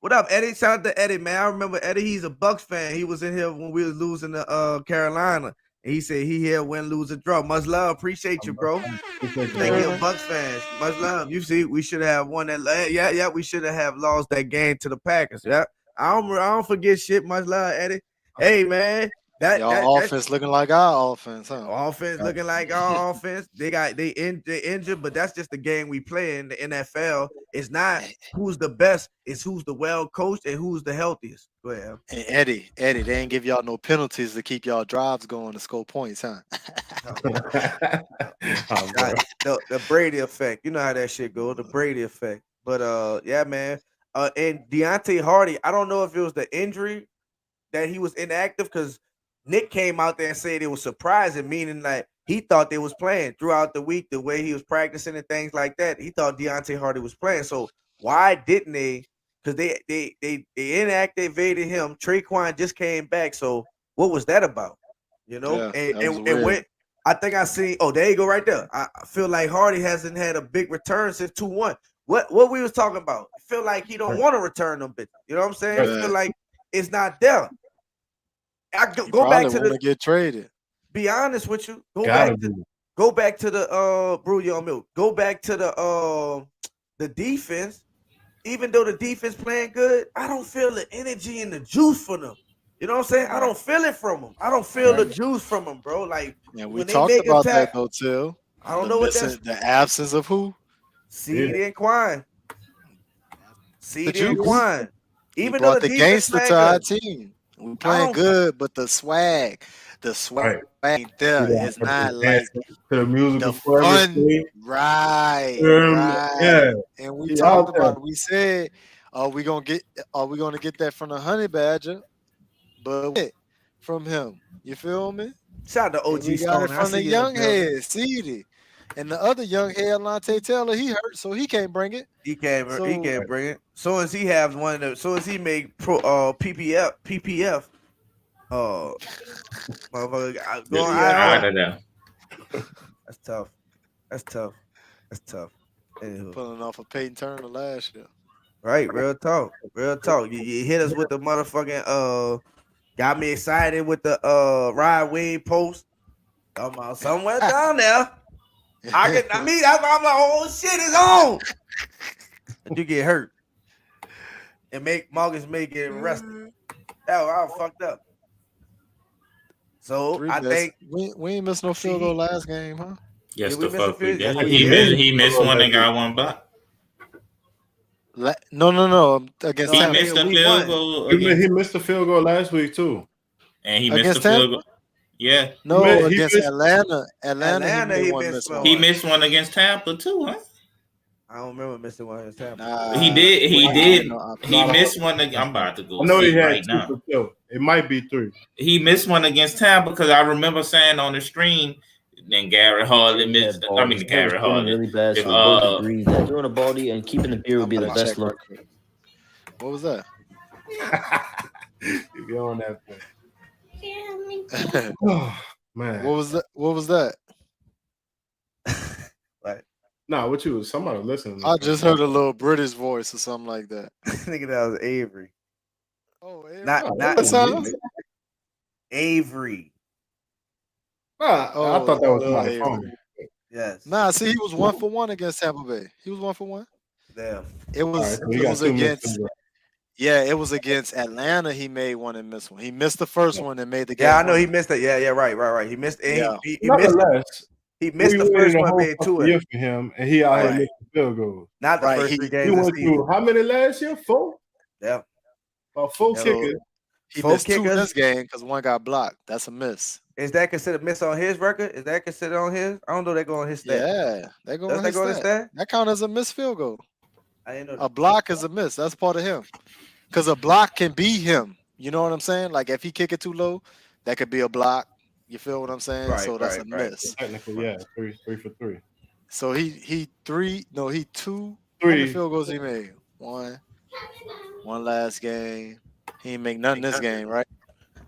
What up, Eddie? Shout out to Eddie, man. I remember Eddie. He's a Bucks fan. He was in here when we was losing to Carolina. And he said he here win, lose, or draw. Much love. Appreciate you, bro. Thank you, Bucks fans. Much love. You see, we should have won that. Yeah. We should have lost that game to the Packers. Yeah. I don't forget shit. Much love, Eddie. Hey, man. Y'all offense looking like our offense, huh? Offense looking like our offense. They injured, but that's just the game we play in the NFL. It's not who's the best, it's who's the well coached and who's the healthiest. Go ahead. And Eddie, they ain't give y'all no penalties to keep y'all drives going to score points, huh? The Brady effect. You know how that shit goes, the Brady effect. But yeah, man. And Deontay Hardy, I don't know if it was the injury that he was inactive, because Nick came out there and said it was surprising, meaning like he thought they was playing throughout the week, the way he was practicing and things like that. He thought Deontay Hardy was playing. So why didn't they? Because they inactivated him. Traquan just came back. So what was that about? You know, and when I think I see. Oh, there you go, right there. I feel like Hardy hasn't had a big return since 2-1. What we was talking about? I feel like he don't want to return them bitches. You know what I'm saying? I feel like it's not there. I go back to the get traded. Be honest with you. Go back to the brew your milk. Go back to the defense. Even though the defense playing good, I don't feel the energy and the juice from them. You know what I'm saying? I don't feel it from them. I don't feel the juice from them, bro. Like, we talked about that though too. I don't know what that's the absence of who? CD and Quine. CD and Quine. Even though the gangster to our team. We playing good, but the swag ain't there. It's not like to the musical fun. Right. Yeah. And we talked about it. We said, are we gonna get that from the Honey Badger? But from him. You feel me? Shout out to OG we got it from the young head, CD. And the other young head, Lante Taylor, he hurt, so he can't bring it. He can't bring it. So as he have one of them, so as he make PPF. Motherfucker, going out of there. That's tough. Anywho. Pulling off of Peyton Turner last year. Right, real talk. You hit us with the motherfucking got me excited with the Ride Wave post. Talking about somewhere down there. I'm like, oh shit, it's on. And you get hurt. And Marcus May get arrested. I was fucked up. So I think we ain't missed no field goal last game, huh? Yes, the fuck we did. He missed one and got one back. No. Against Tampa. Missed the field goal. He missed the field goal last week too. And he missed the field goal. Yeah. No, against Atlanta. He missed one against Tampa too, huh? I don't remember missing one against Tampa. He did. He missed one. I'm about to go. I know he had right now. It might be 3. He missed one against Tampa because I remember saying on the stream. Then Garrett Harley missed. Garrett Harley really bad. So both agrees that throwing a baldy and keeping the beer would be the best look. What was that? You go on that thing. Oh man, what was that? Like, nah, what you was somebody listening? I just heard a little British voice or something like that. I think that was Avery. Oh, Avery. Not Avery. I thought that was my phone. Yes. Nah, see, he was 1 for 1 against Tampa Bay. He was 1 for 1. Damn. It was against. Yeah, it was against Atlanta. He made one and missed one. He missed the first one and made the game. Yeah, I know he missed it. Yeah, right. He missed. Yeah. He missed the first one. Made 2 year for him, and he out here making field goals. Not the first 3 games. He went through how many last year? 4. Yeah. 4 kickers. He missed 2 this game because one got blocked. That's a miss. Is that considered miss on his record? Is that considered on his? I don't know. They go on his stat. Yeah, they go on his stat. That counts as a missed field goal. I didn't know. A block is a miss. That's part of him. Because a block can be him. You know what I'm saying? Like if he kick it too low, that could be a block. You feel what I'm saying? Right, so that's a miss. Technically, yeah, 3 for 3. So he 2. How many field goals he made? 1 last game. He didn't make nothing this game, right?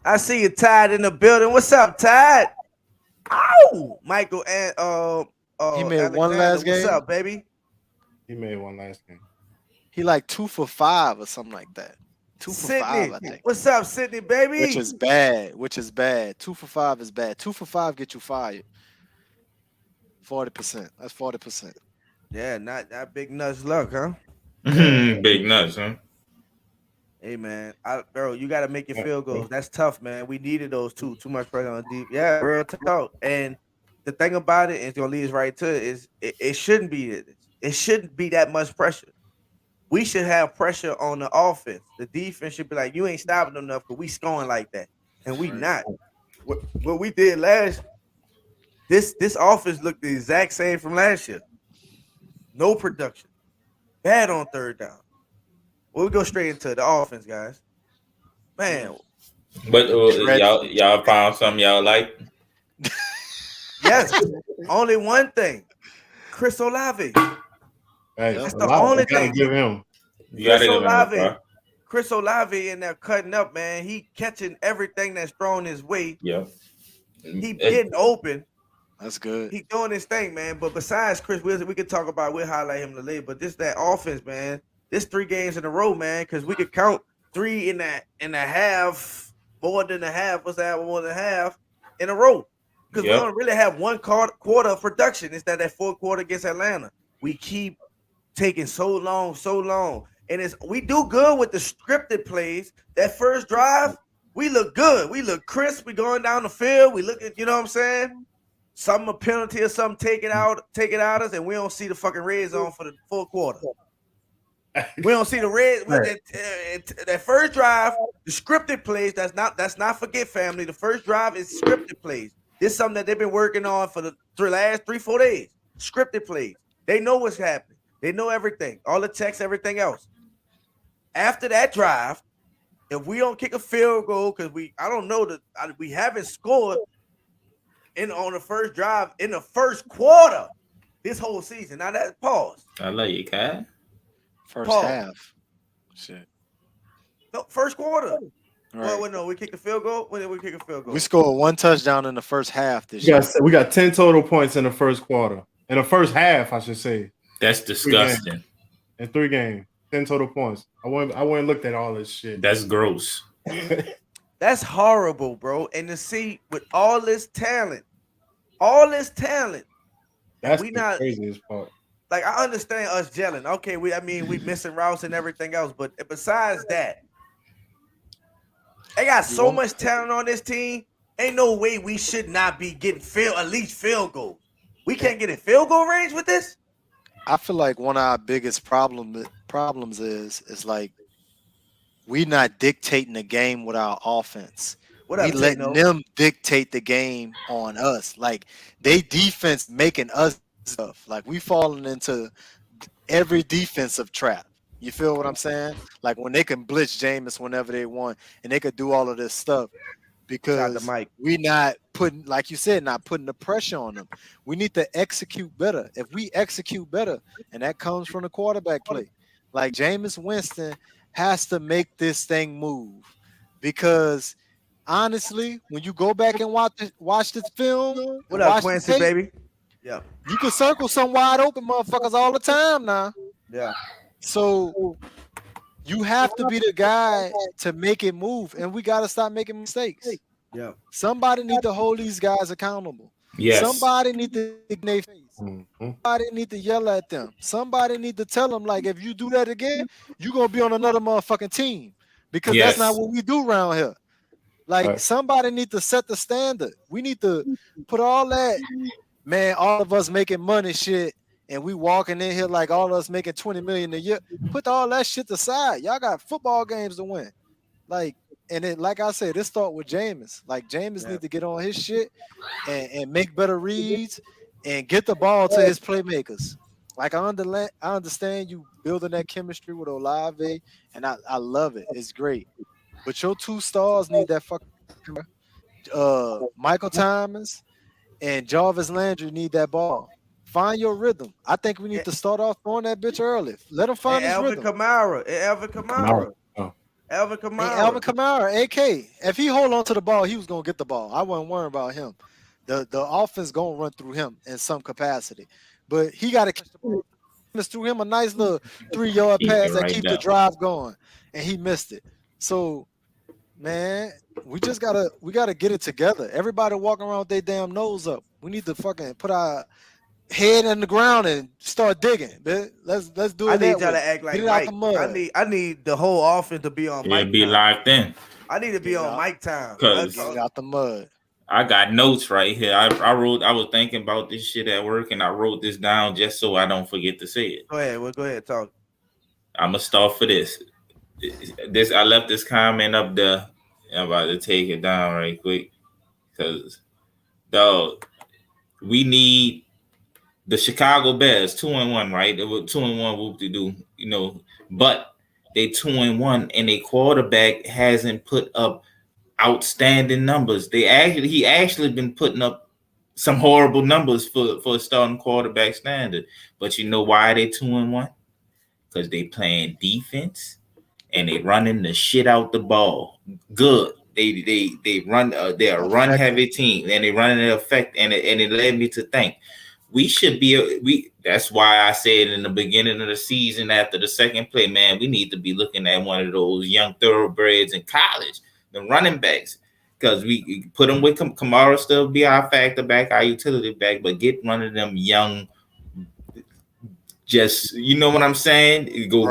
I see you, Tide, in the building. What's up, Tide? Ow! Michael and he made Alexander. 1 last game. What's up, baby? He made 1 last game. He like 2 for 5 or something like that. 2 for 5, Sydney, I think. what's up, Sydney, baby? Which is bad. 2 for 5 is bad. 2 for 5 get you fired. 40%. That's 40%. Yeah, not big nuts luck, huh? Big nuts, huh? Hey man, bro, you got to make your field goals. That's tough, man. We needed those two. Too much pressure on deep. Yeah, real talk. And the thing about it, it's gonna lead us right to it, is it shouldn't be. It shouldn't be that much pressure. We should have pressure on the offense. The defense should be like, you ain't stopping them enough because we scoring like that, and we not. What we did last. This offense looked the exact same from last year. No production. Bad on third down. Well, we go straight into the offense, guys. Man. But y'all found something y'all like? Yes. Only one thing. Chris Olave. Hey, that's the only thing. Give him. You gotta give him. Chris Olave in there cutting up, man. He catching everything that's thrown his way. Yeah. He getting open. That's good. He doing his thing, man. But besides Chris Wilson, we could talk about, we'll highlight him later. But that offense, man. This 3 games in a row, man, because we could count 3 in a half, more than a half. What's that? More than a half in a row. Because we don't really have one quarter of production. It's that fourth quarter against Atlanta. We keep taking so long. And we do good with the scripted plays. That first drive, we look good. We look crisp. We going down the field. We look at, you know what I'm saying? Something a penalty or something, take it out us, and we don't see the fucking red zone for the full quarter. We don't see the red. That first drive, the scripted plays. That's not forget, family. The first drive is scripted plays. This is something that they've been working on for the last 3-4 days. Scripted plays. They know what's happening. They know everything. All the text, everything else. After that drive, if we don't kick a field goal, because we haven't scored on the first drive in the first quarter this whole season. Now that pause. I love you, Kai. First half. Shit. No, first quarter. Right. Well, no, we kicked the field goal. When did we kick a field goal? We scored 1 touchdown in the first half this year. We got 10 total points in the first quarter. In the first half, I should say. That's disgusting. In 3 games, 10 total points. I went and looked at all this shit. That's gross. That's horrible, bro. And to see with all this talent, that's we the craziest part. Like, I understand us gelling. Okay, we missing routes and everything else, but besides that, they got so much talent on this team. Ain't no way we should not be getting at least field goals. We can't get in field goal range with this. I feel like one of our biggest problems is like we not dictating the game with our offense. We letting them dictate the game on us. Like, they defense making us stuff. Like, we falling into every defensive trap. You feel what I'm saying? Like, when they can blitz Jameis whenever they want, and they could do all of this stuff because we not putting, like you said, not putting the pressure on them. We need to execute better. If we execute better, and that comes from the quarterback play, like Jameis Winston has to make this thing move, because honestly, when you go back and watch this film, what up, Quincy, baby? Yeah, you can circle some wide open motherfuckers all the time now. Yeah. So you have to be the guy to make it move, and we got to stop making mistakes. Yeah. Somebody need to hold these guys accountable. Yes. Somebody need to dig their face. Somebody need to yell at them. Somebody need to tell them, like, if you do that again, you're going to be on another motherfucking team, because that's not what we do around here. Like, somebody need to set the standard. We need to put all that, man, all of us making money shit, and we walking in here like all of us making $20 million a year. Put all that shit aside. Y'all got football games to win. Like, and then, like I said, this start with Jameis. Like, Jameis need to get on his shit and make better reads and get the ball to his playmakers. Like, I understand you building that chemistry with Olave, and I love it. It's great. But your 2 stars need that fucking Michael Thomas and Jarvis Landry need that ball. Find your rhythm. I think we need to start off throwing that bitch early. Let him find his rhythm. Alvin Kamara, AK. If he hold on to the ball, he was gonna get the ball. I wasn't worried about him. The offense gonna run through him in some capacity, but he got to catch the ball. threw him a nice little 3-yard Keep pass it that right keep there. the drive going, and he missed it. So, man, we gotta get it together. Everybody walking around with their damn nose up. We need to fucking put our head in the ground and start digging. Man. Let's do I it that need y'all way. to act like Get it out the Mike. mud. I need the whole offense to be on It'll Mike be time. locked in. I need to be Get on out. Mike time. Cause Get it out the mud. I got notes right here. I was thinking about this shit at work, and I wrote this down just so I don't forget to say it. Go ahead. Well, go ahead. Talk. I'm gonna start for this. I left this comment up there. I'm about to take it down right quick because, dog, we need the Chicago Bears 2-1, right? They were 2-1, whoop de do, but they 2-1, and a quarterback hasn't put up outstanding numbers. He actually been putting up some horrible numbers for a starting quarterback standard. But you know why they 2-1? Because they playing defense and they running the shit out the ball. Good. They run. They're a run heavy team, and they run in effect. And it led me to think we should be. That's why I said in the beginning of the season after the second play, man, we need to be looking at one of those young thoroughbreds in college, the running backs, because we put them with Kamara, still be our factor back, our utility back, but get one of them young. Just, you know what I'm saying? Go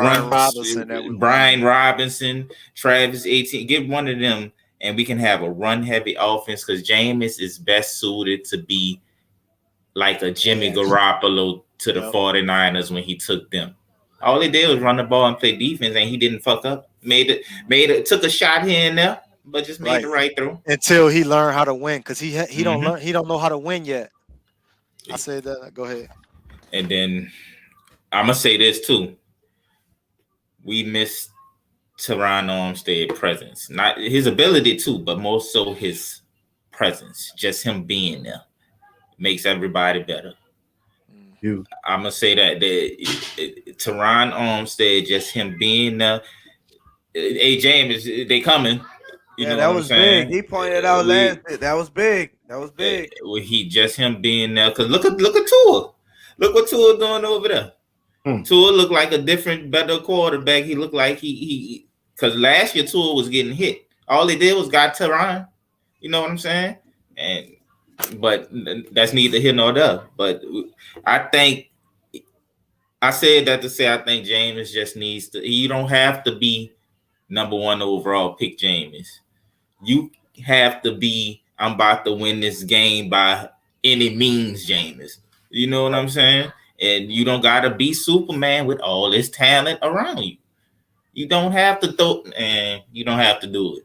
Brian Robinson, Travis 18. Get one of them, and we can have a run heavy offense because Jameis is best suited to be like a Jimmy Garoppolo to the 49ers when he took them. All he did was run the ball and play defense, and he didn't fuck up. Took a shot here and there, but just made the right throw until he learned how to win, because he don't know how to win yet. I said that. Go ahead. And then I'm gonna say this too. We missed Teron Armstead's presence, not his ability too, but more so his presence. Just him being there makes everybody better. I'm gonna say that Teron Armstead, just him being there. Hey James, they coming. You know that what was I'm saying? big. He pointed out last. That was big. That was big. Him being there, because look at Tua. Look what Tua doing over there. Tua looked like a different, better quarterback. He looked like he because last year Tua was getting hit. All he did was got Teron. You know what I'm saying? But that's neither here nor there. But I think I said that to say I think Jameis just needs to. You don't have to be number one overall pick, Jameis. You have to be, I'm about to win this game by any means, Jameis. You know what I'm saying? And you don't gotta be Superman with all this talent around you. You don't have to throw, and you don't have to do it.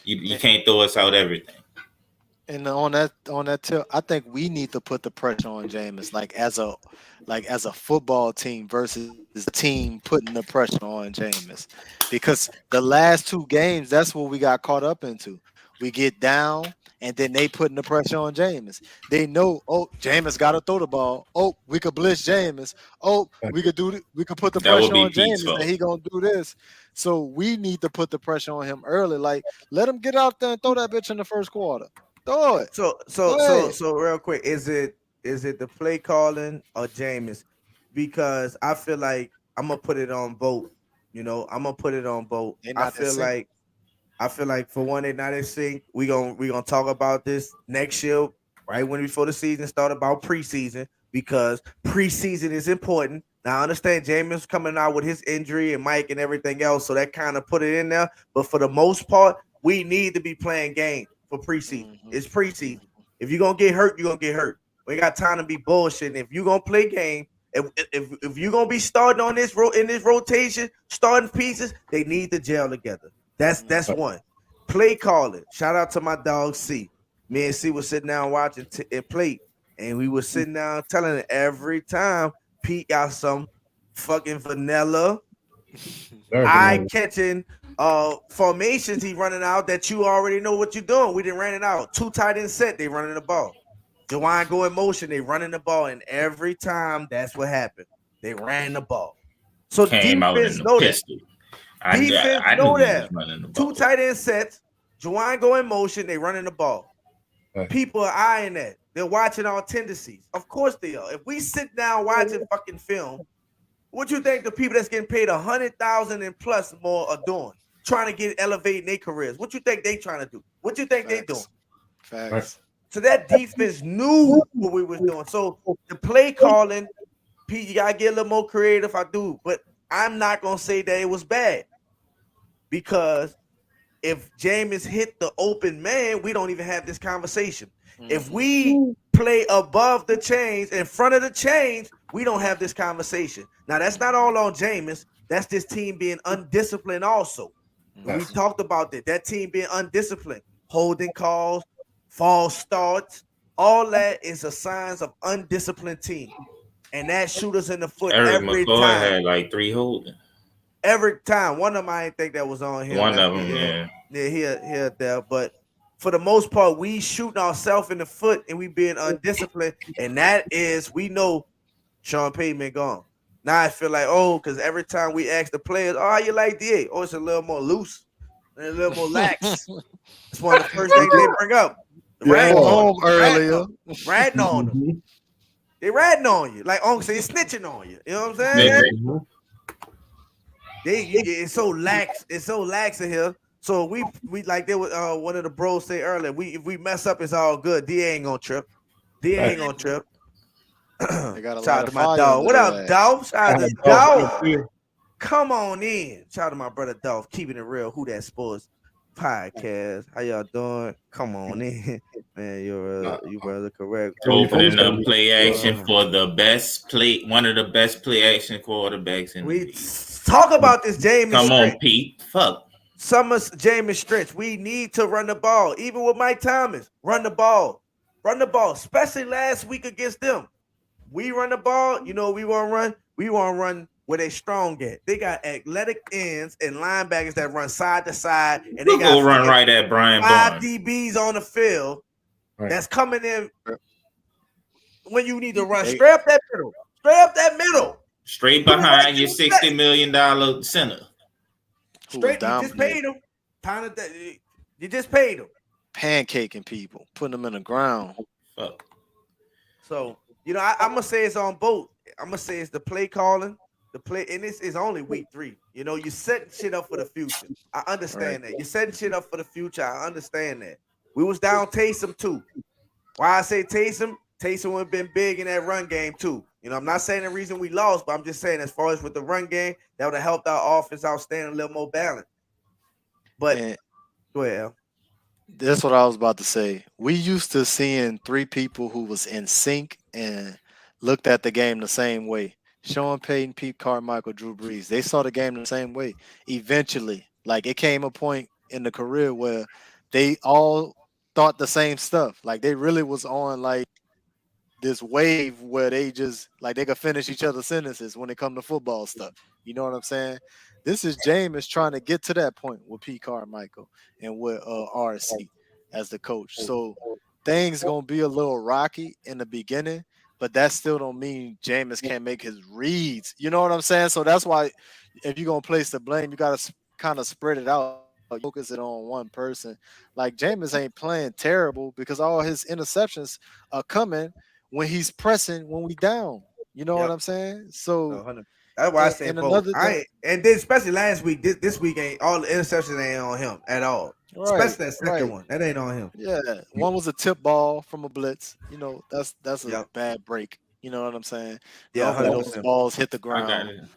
You can't throw us out everything. And on that tip, I think we need to put the pressure on Jameis, like as a football team versus the team putting the pressure on Jameis, because the last two games, that's what we got caught up into. We get down, and then they putting the pressure on Jameis. They know, Jameis got to throw the ball. We could blitz Jameis. We could put the pressure on Jameis, and he gonna do this. So we need to put the pressure on him early. Like, let him get out there and throw that bitch in the first quarter. Throw it. So real quick, is it the play calling or Jameis? Because I feel like I'm gonna put it on both. I'm gonna put it on both. I feel like for one, they're not in sync. We gonna talk about this next year, right before the season start, about preseason, because preseason is important. Now I understand Jameis coming out with his injury and Mike and everything else, so that kind of put it in there. But for the most part, we need to be playing games for preseason. It's preseason. If you're gonna get hurt, you're gonna get hurt. We ain't got time to be bullshitting. If you're gonna play game, if you're gonna be starting on this in this rotation, starting pieces, they need to gel together. That's one. Play calling. Shout out to my dog C. Me and C was sitting down watching and play, and we were sitting down telling it every time Pete got some fucking vanilla eye-catching formations he running out that you already know what you're doing. We didn't run it out. 2 tight end set, they running the ball. Jawan go in motion, they running the ball, and every time that's what happened. They ran the ball. So defense know that. Defense know that. 2 tight end sets, Jawan go in motion, they running the ball. People are eyeing that. They're watching our tendencies. Of course they are. If we sit down watching fucking film, what you think the people that's getting paid 100,000 and plus more are doing? Trying to get elevating their careers. What you think they trying to do? What you think they doing? Facts. So that defense knew what we was doing. So the play calling, Pete, you gotta get a little more creative. I do, but I'm not gonna say that it was bad because if Jameis hit the open man, we don't even have this conversation. If we play above the chains, in front of the chains, we don't have this conversation. Now, that's not all on Jameis. That's this team being undisciplined also. We talked about that. That team being undisciplined, holding calls, false starts, all that is a signs of undisciplined team. And that shoot us in the foot every McCoy time. had like 3 holding. Every time. One of them, I didn't think that was on him. One of them, yeah. Yeah, here, there. But for the most part, we shooting ourselves in the foot and we being undisciplined. And that is, we know Sean Payton been gone. Now I feel like, because every time we ask the players, how you like DA? Oh, it's a little more loose and a little more lax. It's one of the first things they bring up. Ratting on them. They ratting on you. Like Uncle say, snitching on you. You know what I'm saying? It's so lax. It's so lax in here. So we like they were one of the bros say earlier. If we mess up, it's all good. DA ain't gonna trip. DA ain't gonna trip. Shout out to my dog. What up, Dolph? Shout out to Dolph. Come on in. Shout out to my brother Dolph. Keeping it real. Who That Sports podcast. How y'all doing? Come on in, man. You brother correct. Opening up play action for the best play, one of the best play action quarterbacks in the league. Talk about this Jameis. Come on, Pete. Fuck. Jameis strengths. We need to run the ball. Even with Mike Thomas, run the ball. Run the ball. Especially last week against them. We run the ball. You know we want to run. We want to run where they strong at. They got athletic ends and linebackers that run side to side, and they got run right at Brian 5 DBs on the field that's coming in when you need to run straight up that middle. Straight up that middle. Straight behind your $60 million center. Straight, you just paid them. You just paid them. Pancaking people, putting them in the ground. Fuck. So, I'm going to say it's on both. I'm going to say it's the play calling, and this is only week 3. You're setting shit up for the future. I understand that. You're setting shit up for the future. I understand that. We was down Taysom too. Why I say Taysom would have been big in that run game too. I'm not saying the reason we lost, but I'm just saying as far as with the run game, that would have helped our offense out staying a little more balanced. But go ahead, Al. That's what I was about to say. We used to seeing 3 people who was in sync and looked at the game the same way. Sean Payton, Pete Carmichael, Drew Brees. They saw the game the same way. Eventually, like it came a point in the career where they all thought the same stuff. Like they really was on like this wave where they just like they could finish each other's sentences when it come to football stuff. You know what I'm saying? This is Jameis trying to get to that point with Pete Carmichael and with RC as the coach. So things gonna be a little rocky in the beginning, but that still don't mean Jameis can't make his reads. You know what I'm saying? So that's why if you're gonna place the blame, you gotta kind of spread it out. Focus it on one person. Like Jameis ain't playing terrible because all his interceptions are coming when he's pressing when we down. You know what I'm saying? So that's why I say both. And then especially last week, this week ain't all the interceptions ain't on him at all. Right, especially that second one. That ain't on him. Yeah. One was a tip ball from a blitz. That's a bad break. You know what I'm saying? Yeah, those balls hit the ground.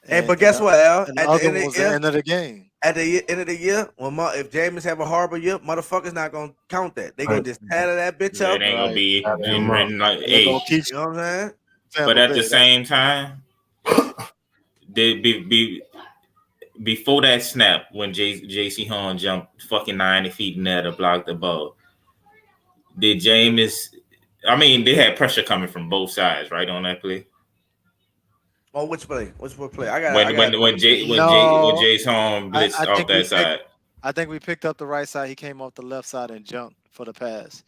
But guess what, Al? At the end of the game. At the end of the year, if Jameis have a horrible year, motherfuckers not gonna count that. They gonna just tattle that bitch up. It ain't gonna be written like you know what I'm saying? But at the same time, before that snap when J.C. Horn jumped fucking 90 feet in there to block the ball, did Jameis? I mean, they had pressure coming from both sides, right, on that play. Oh, which play? Which play? When Jace Horn blitzed off that side. I think we picked up the right side. He came off the left side and jumped for the pass.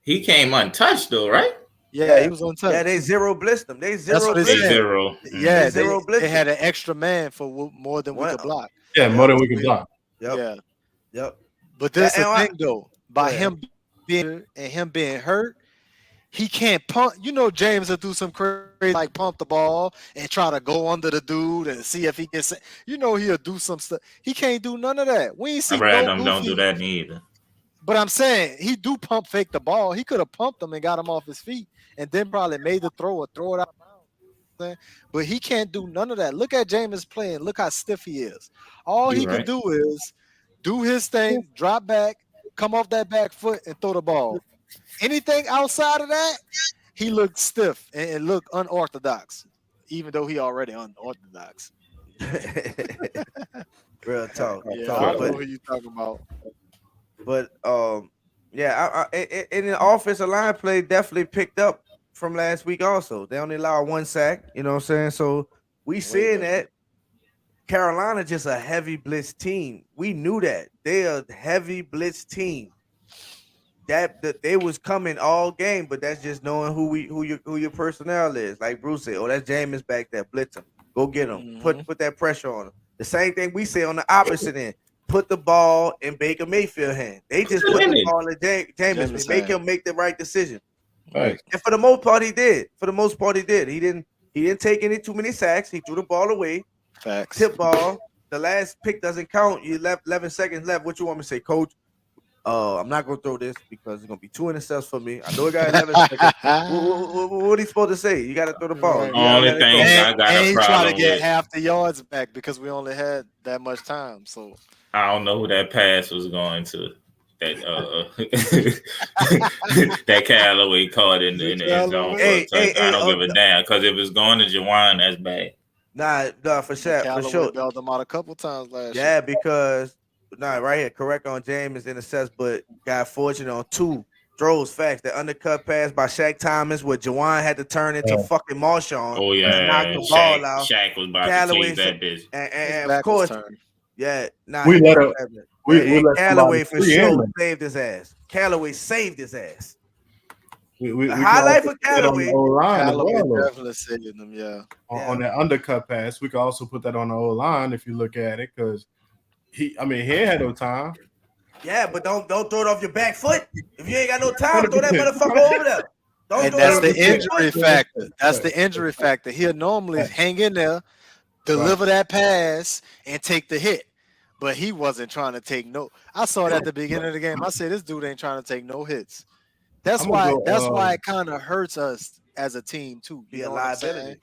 He came untouched though, right? Yeah, he was untouched. Yeah, they zero blitzed him. They zero. Yeah, they had an extra man for more than we could block. Yeah, more than we could block. Yep. But this is the thing though. By him being hurt, he can't pump. You know, James will do some crazy like pump the ball and try to go under the dude and see if he can. You know, he'll do some stuff. He can't do none of that. We ain't I see rather no them don't do goofy. that neither. But I'm saying he do pump fake the ball. He could have pumped him and got him off his feet, and then probably made the throw or throw it out of bounds. But he can't do none of that. Look at Jameis playing. Look how stiff he is. All You he can right. do is do his thing, drop back, come off that back foot, and throw the ball. Anything outside of that, he looked stiff and looked unorthodox, even though he already unorthodox. Real talk. Yeah, I don't know who you talking about. But yeah, in the offensive line play definitely picked up from last week. Also, they only allowed 1 sack. You know what I'm saying? So we seeing that Carolina just a heavy blitz team. We knew that they a heavy blitz team. That they was coming all game, but that's just knowing who your personnel is. Like Bruce said, oh, that's Jameis back there, blitz him, go get him, put that pressure on him. The same thing we say on the opposite end. Put the ball in Baker Mayfield's hand. They just put the ball in Jameis, make him make the right decision. Right. And for the most part, he did. He didn't take any too many sacks. He threw the ball away. Facts. Tip ball. The last pick doesn't count. You left 11 seconds left. What you want me to say, Coach? I'm not gonna throw this because it's gonna be 2 intercepts for me. I know it got 11 seconds. What are you supposed to say? You got to throw the ball. Right. Only thing I got and a he problem tried to get with, half the yards back because we only had that much time. So I don't know who that pass was going to. That that Callaway caught in the end zone. I don't give a damn because if it's going to Jawan, that's bad. Nah, for sure. bailed them out a couple times last year. Yeah, because right here, correct on James intercepts, but got fortunate on 2 throws. Facts. The undercut pass by Shaq Thomas, where Jawan had to turn into fucking Marshawn. Oh yeah, knock the ball out. Shaq was about Callaway to take that bitch. And of course, yeah. We let him. Callaway for sure saved his ass. Callaway saved his ass. We highlight for Callaway. Callaway definitely saved them. Yeah. On that undercut pass, we could also put that on the O line if you look at it, because he ain't had no time. Yeah, but don't throw it off your back foot. If you ain't got no time, throw that motherfucker over there. And that's the injury factor. That's the injury factor. He'll normally hang in there, deliver that pass, and take the hit. But he wasn't trying to take no. I saw it at the beginning of the game. I said, this dude ain't trying to take no hits. That's why it kind of hurts us as a team too. Be a liability.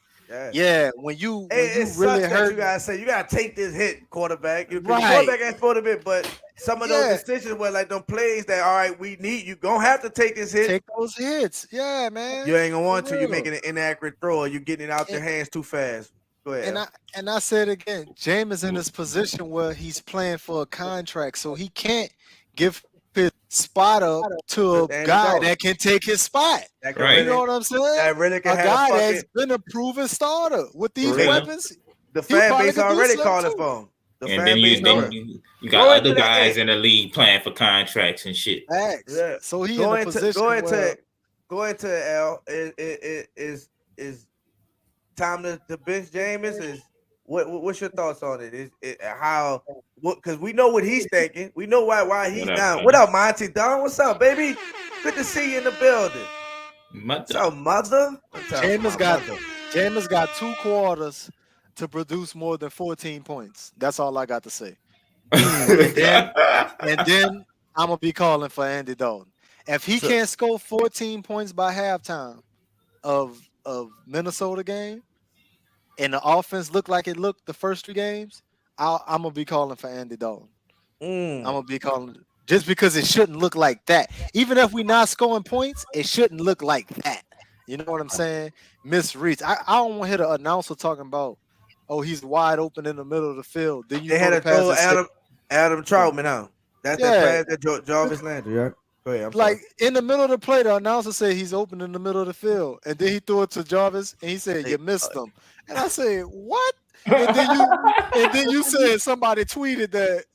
Yeah, when you really hurt, you gotta take this hit, quarterback. The quarterback ain't supposed to be, but some of those decisions were like them plays that all right, we need you gonna have to take this hit. Take those hits, yeah, man. You ain't gonna want to. You're making an inaccurate throw, or you're getting it out your hands too fast. Go ahead. And I said again, James is in this position where he's playing for a contract, so he can't give his spot up to a guy that can take his spot. Right. You know what I'm saying? That really can a guy that's been a proven starter with these weapons. The fan base already calling for him. And then you got other guys in the league playing for contracts and shit. Yeah. So he in a position go into L is time to bench Jameis. Is what's your thoughts on it? Is it how? Because we know what he's thinking. We know why he's down. What up, Monty Don? What's up, baby? Good to see you in the building. What's up, mother? Jameis got 2 quarters to produce more than 14 points. That's all I got to say. and then I'm gonna be calling for Andy Dalton. If he can't score 14 points by halftime of Minnesota game, and the offense looked like it looked the first 3 games, I'm gonna be calling for Andy Dalton. I'm gonna be calling just because it shouldn't look like that. Even if we're not scoring points, it shouldn't look like that. You know what I'm saying? Misreads. I don't want to hear the announcer talking about, oh, he's wide open in the middle of the field. Then they had to throw Adam Troutman out. That's the pass that Jarvis Landry. Yeah. Go ahead, like in the middle of the play, the announcer said he's open in the middle of the field, and then he threw it to Jarvis, and he said, "You missed him." And I said, "What?" And then you said somebody tweeted that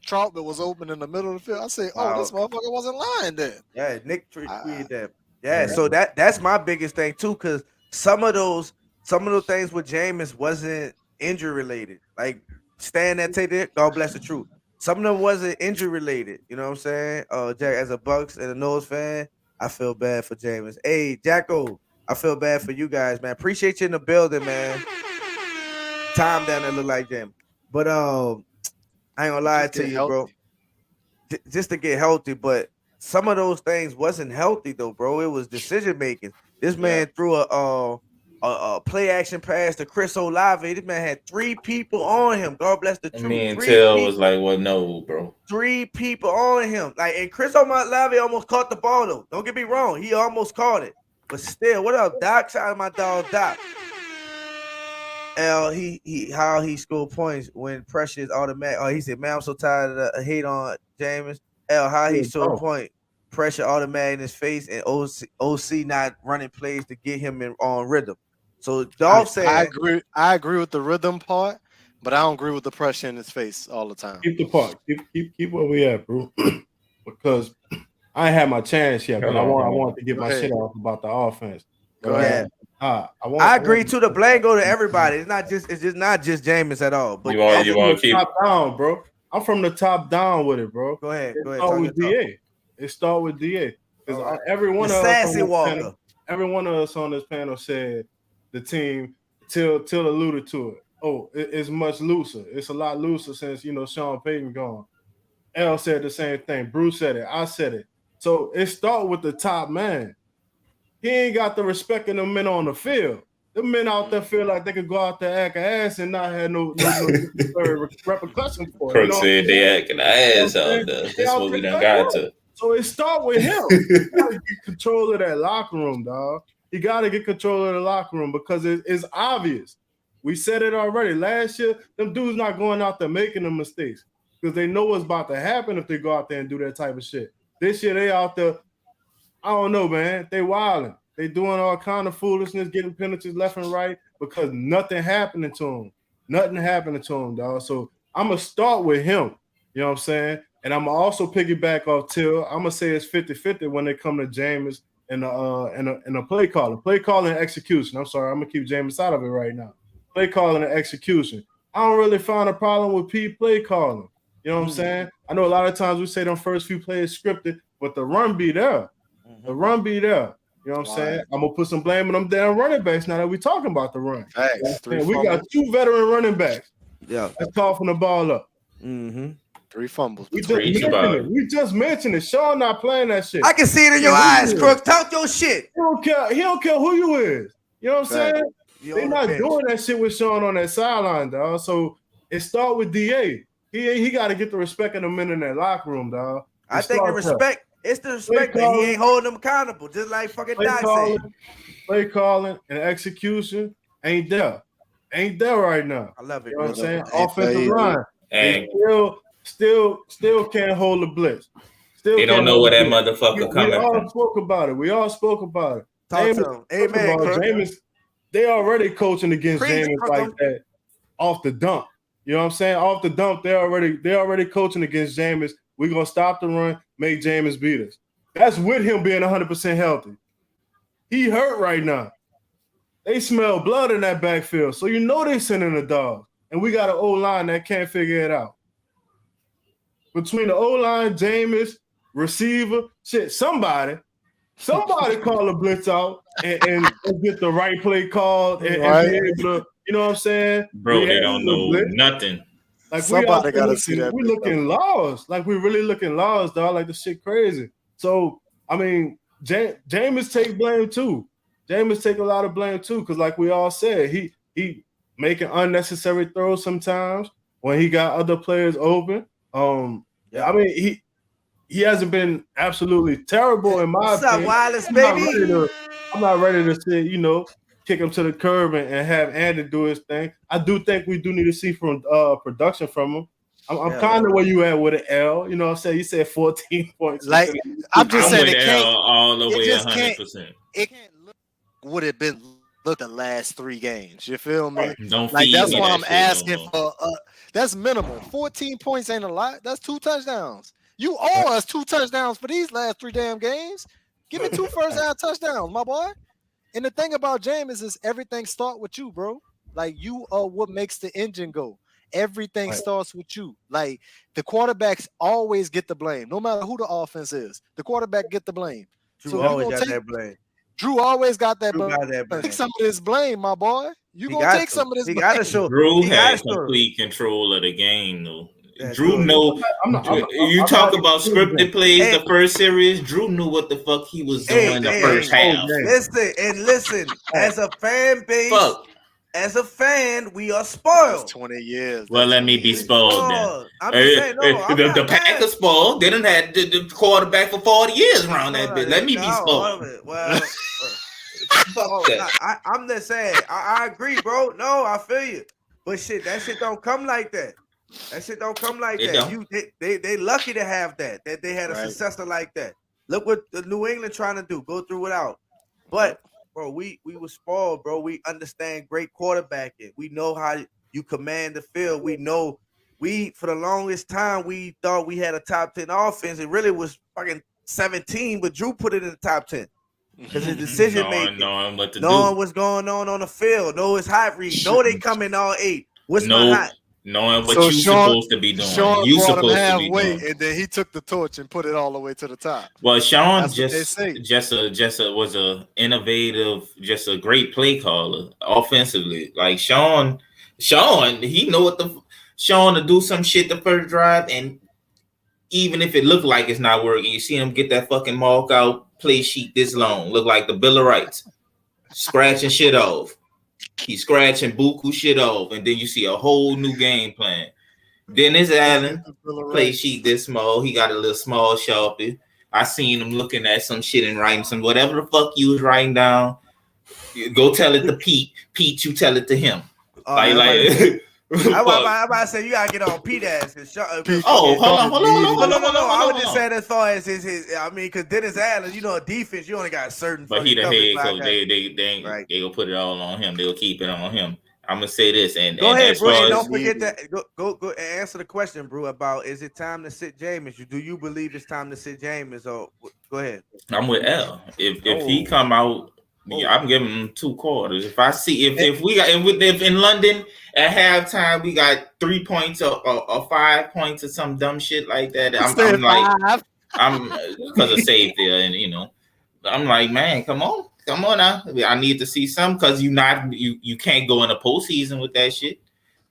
Troutman was open in the middle of the field. I said, "Oh, this motherfucker wasn't lying then." Yeah, Nick tweeted that. Yeah, so that's my biggest thing too, because some of those things with Jameis wasn't injury related. Like stand that take it, God bless the truth. some of them wasn't injury related. You know what I'm saying? Jack, as a Bucks and a Nose fan, I feel bad for Jameis. Hey, Jacko, I feel bad for you guys, man. Appreciate you in the building, man. Tom down there look like Jameis. But I ain't gonna lie to you, bro. Just to get healthy, but some of those things wasn't healthy though, bro. It was decision making. This man threw a play action pass to Chris Olave. This man had 3 people on him. God bless the truth. Me and Tell was like, well, no, bro. 3 people on him. Like, and Chris Olave almost caught the ball though. Don't get me wrong, he almost caught it. But still, what up, Doc? Shout out my dog, Doc. How he scored points when pressure is automatic. Oh, he said, man, I'm so tired of the hate on Jameis. How he scored point, pressure automatic in his face, and OC not running plays to get him on rhythm. So Dolph said, I agree with the rhythm part, but I don't agree with the pressure in his face all the time. Keep the part. Keep where we at, bro. Because I ain't had my chance yet, but I want to get my shit off about the offense. Go ahead. I agree to the blame go to everybody. It's just not just Jameis at all. But you want to keep top down, bro. I'm from the top down with it, bro. Go ahead. Start with DA. It start with DA because every one of us on this panel said the team till alluded to it. Oh, it's much looser. It's a lot looser since Sean Payton gone. L said the same thing. Bruce said it. I said it. So it start with the top man. He ain't got the respect of the men on the field. The men out there feel like they could go out there act an ass and not have no repercussion for it. Kirk said they acting ass out there. That's what we done got to. So it start with him. You gotta get control of that locker room, dog. You gotta get control of the locker room because it's obvious. We said it already. Last year, them dudes not going out there making the mistakes because they know what's about to happen if they go out there and do that type of shit. This year, they out there, I don't know, man. They wilding. They doing all kind of foolishness, getting penalties left and right because nothing happening to them. Nothing happening to them, dog. So I'm going to start with him. You know what I'm saying? And I'm going to also piggyback off Till. I'm going to say it's 50-50 when they come to Jameis and the play calling. Play calling and execution. I'm sorry. I'm going to keep Jameis out of it right now. Play calling and execution. I don't really find a problem with play calling. You know what I'm saying? I know a lot of times we say them first few plays scripted, but the run be there. The run be there. You know what I'm saying? I'm going to put some blame on them damn running backs now that we're talking about the run. Facts. We got 2 veteran running backs. Yeah. That's coughing the ball up. 3 fumbles. We just mentioned it. Sean not playing that shit. I can see it in your eyes, Crook. Talk your shit. He don't care who you is. You know what I'm saying? They're not doing that shit with Sean on that sideline, dog. So it start with DA. He got to get the respect of the men in that locker room, dog. I think the respect. It's the respect that he ain't holding them accountable, just like fucking Doc said. Play calling and execution ain't there. Ain't there right now. I love it. You know what I'm saying? Offensive line. They still can't hold the blitz. They don't know where that motherfucker coming from. We all spoke about it. Talk to him. Amen. Jameis, they already coaching against Jameis like that off the dump. You know what I'm saying? Off the dump, they already coaching against Jameis. We're gonna stop the run, make Jameis beat us. That's with him being 100% healthy. He hurt right now. They smell blood in that backfield, so you know they sending the dog. And we got an O-line that can't figure it out. Between the O-line, Jameis, receiver, shit, somebody call a blitz out and get the right play called and be able to, you know what I'm saying? Bro, they don't know nothing. Like somebody got to see that. We looking lost. Like we really looking lost, dog. Like the shit crazy. So, I mean, Jameis take blame too. Jameis take a lot of blame too, because like we all said, he making unnecessary throws sometimes when he got other players open. I mean, he hasn't been absolutely terrible in my opinion. What's up, Wireless, baby? I'm not ready to say, kick him to the curb and have Andy do his thing. I do think we do need to see from production from him. I'm kind of where you at with an L. You know what I'm saying? You said 14 points. Like, I'm just saying it can't. All the way 100%. It can't look what it been the last 3 games. You feel me? Don't like that's why I'm asking for. That's minimal. 14 points ain't a lot. That's 2 touchdowns. You owe us 2 touchdowns for these last 3 damn games. Give me 2 first-half touchdowns, my boy. And the thing about Jameis is everything start with you, bro. Like you are what makes the engine go. Everything starts with you. Like the quarterbacks always get the blame, no matter who the offense is. The quarterback get the blame. Drew always got that blame. Drew always got that blame. blame. Take some of this blame, my boy. You gonna take some of this blame. He got to show. Drew had complete control of the game, though. Drew know. You talk about scripted plays. The first series, Drew knew what the fuck he was doing in the first half. Listen. As a fan base, as a fan, we are spoiled. That's 20 years. Well, let me be spoiled then. I'm just saying, the Packers spoiled. They done had the quarterback for 40 years around that bit. Let me be spoiled. Well, I'm just saying. I agree, bro. No, I feel you. But shit, that shit don't come like that. That shit don't come like that. They lucky to have that they had a successor like that. Look what the New England trying to do. Go through without. But bro, we were spoiled, bro. We understand great quarterbacking. We know how you command the field. We know for the longest time we thought we had a top 10 offense. It really was fucking 17, but Drew put it in the top 10. Because his decision making, knowing what's going on the field, know his hot read, know they come in all 8. What's my hot? Knowing what you're supposed to be doing. You supposed to be doing. And then he took the torch and put it all the way to the top. Well, Sean was a innovative, just a great play caller offensively. Like Sean, he know Sean to do some shit the first drive, and even if it looked like it's not working, you see him get that fucking mark out play sheet this long, look like the Bill of Rights, scratching shit off. He's scratching buku shit off, and then you see a whole new game plan. Dennis Allen play sheet this small. He got a little small Sharpie. I seen him looking at some shit and writing some whatever the fuck you was writing down. Go tell it to Pete. Pete, you tell it to him. I'm about to say you gotta get on Pete ass. Hold on. I would just say as far as his. I mean, because Dennis Allen, defense, you only got a certain. But he the head coach. They gonna put it all on him. They'll keep it on him. I'm gonna say this and go ahead, bro. And don't forget that. Go answer the question, bro. About is it time to sit Jameis? Do you believe it's time to sit Jameis? Or go ahead. I'm with L. If he come out. I'm giving them 2 quarters. If I see if we got if in London at halftime we got 3 points or 5 points or some dumb shit like that, I'm because of safety and I'm like, man, come on now. I need to see some because you can't go in the postseason with that shit.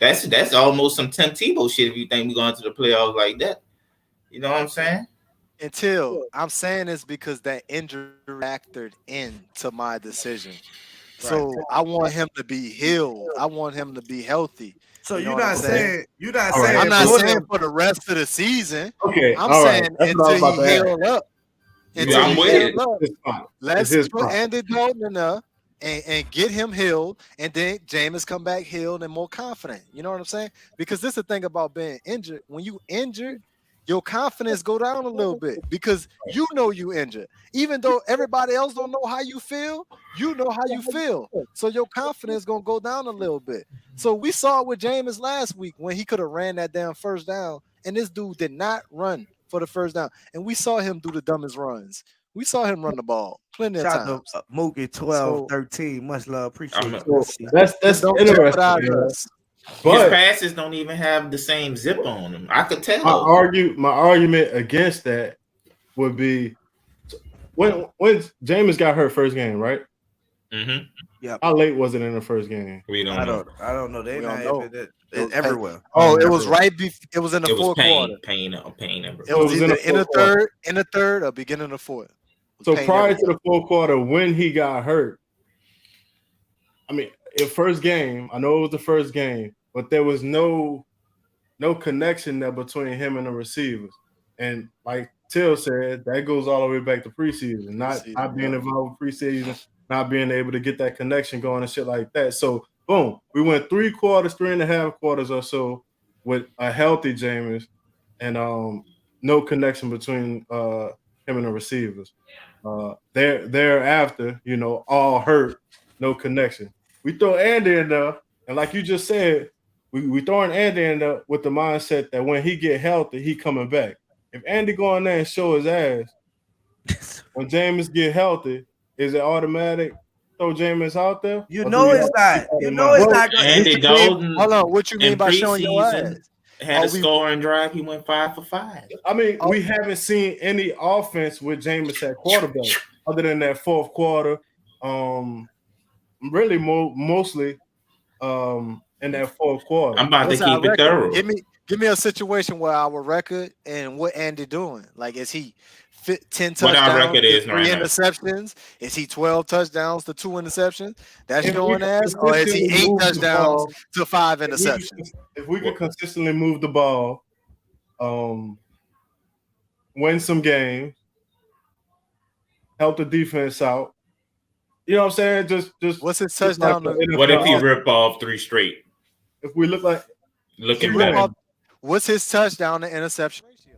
That's almost some Tim Tebow shit if you think we're going to the playoffs like that. You know what I'm saying? Until I'm saying this because that injury factored into my decision. So I want him to be healed. I want him to be healthy. So you're not saying I'm not saying for the rest of the season. Okay, I'm saying until he healed up. I'm with it. Let's put Andy Dalton in there and get him healed, and then Jameis come back healed and more confident. You know what I'm saying? Because this is the thing about being injured. When you injured, your confidence go down a little bit because you injured. Even though everybody else don't know how you feel, you know how you feel. So your confidence gonna go down a little bit. So we saw it with Jameis last week when he could have ran that damn first down, and this dude did not run for the first down. And we saw him do the dumbest runs. We saw him run the ball plenty of times. Mookie 12-13. Much love. Appreciate it. That's interesting. But his passes don't even have the same zip on them. I could tell. My argument against that would be when Jameis got hurt first game, right? Mm-hmm. Yeah. How late was it in the first game? We don't know. I don't know. They don't know. It's everywhere. It was right. It was in the fourth quarter. Pain. It was either in the third, or beginning of the fourth. So prior to the fourth quarter, when he got hurt, I mean, first game. I know it was the first game. But there was no connection there between him and the receivers. And like Till said, that goes all the way back to preseason, not being involved with preseason, not being able to get that connection going and shit like that. So, boom, we went 3.5 quarters or so with a healthy Jameis and no connection between him and the receivers. Thereafter, all hurt, no connection. We throw Andy in there, and like you just said, we throwing Andy in there with the mindset that when he get healthy, he coming back. If Andy go in there and show his ass, when Jameis get healthy, is it automatic throw Jameis out there? You know it's not. You know it's not going. Andy Dalton. Hold on, what you mean in by showing your preseason ass? had a scoring drive. He went 5 for 5. I mean, we haven't seen any offense with Jameis at quarterback other than that fourth quarter. Really, mostly in that fourth quarter. I'm about to keep it thorough. Give me a situation where our record and what Andy doing. Like, is he 10 touchdowns what our record to is 3 right interceptions? Is he 12 touchdowns to 2 interceptions? That's showing ass, or is he 8 touchdowns to 5 interceptions? If we could consistently move the ball, win some games, help the defense out. You know what I'm saying? Just what's his touchdown? What if he rip off 3 straight? If we look looking better. What's his touchdown to interception ratio?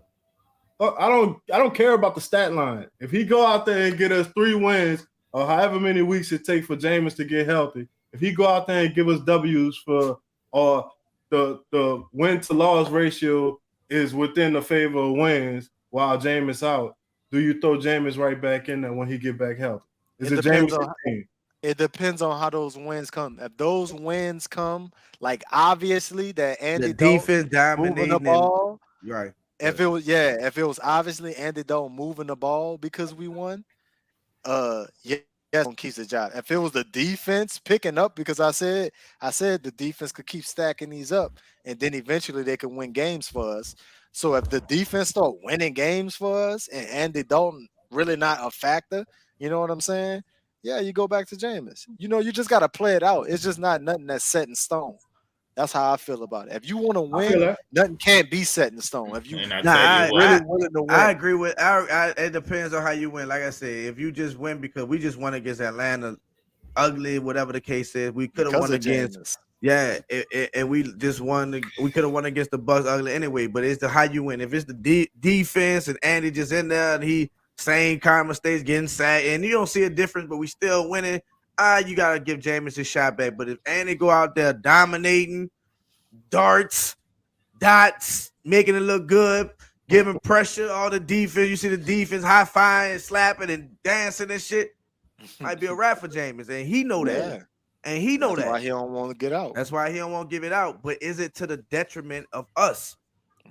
I don't care about the stat line. If he go out there and get us 3 wins, or however many weeks it takes for Jameis to get healthy, if he go out there and give us W's for, or the win to loss ratio is within the favor of wins while Jameis out, do you throw Jameis right back in there when he get back healthy? Is it Jameis' team? It depends on how those wins come. If those wins come, like obviously that Andy defense Dalton moving the ball, right? If it was obviously Andy Dalton moving the ball because we won, keeps the job. If it was the defense picking up, because I said the defense could keep stacking these up, and then eventually they could win games for us. So if the defense start winning games for us, and Andy Dalton really not a factor, you know what I'm saying? Yeah, you go back to Jameis. You know, you just got to play it out. It's just not nothing that's set in stone. That's how I feel about it. If you want to win, nothing can't be set in stone. If you I agree with. It depends on how you win. Like I said, if you just win because we just won against Atlanta, ugly, whatever the case is, we could have won against. Jameis. Yeah, and we just won. We could have won against the Bucs, ugly anyway. But it's the how you win. If it's the defense and Andy just in there and he. Same kind of mistakes, getting sacked, and you don't see a difference, but we still winning. You gotta give Jameis a shot back. But if Andy go out there dominating, darts, dots, making it look good, giving pressure, all the defense, you see the defense high-fiving, slapping, and dancing and shit, might be a wrap for Jameis, and he know that. Yeah. And he know That's that. why he don't want to get out. That's why he don't want to give it out. But is it to the detriment of us?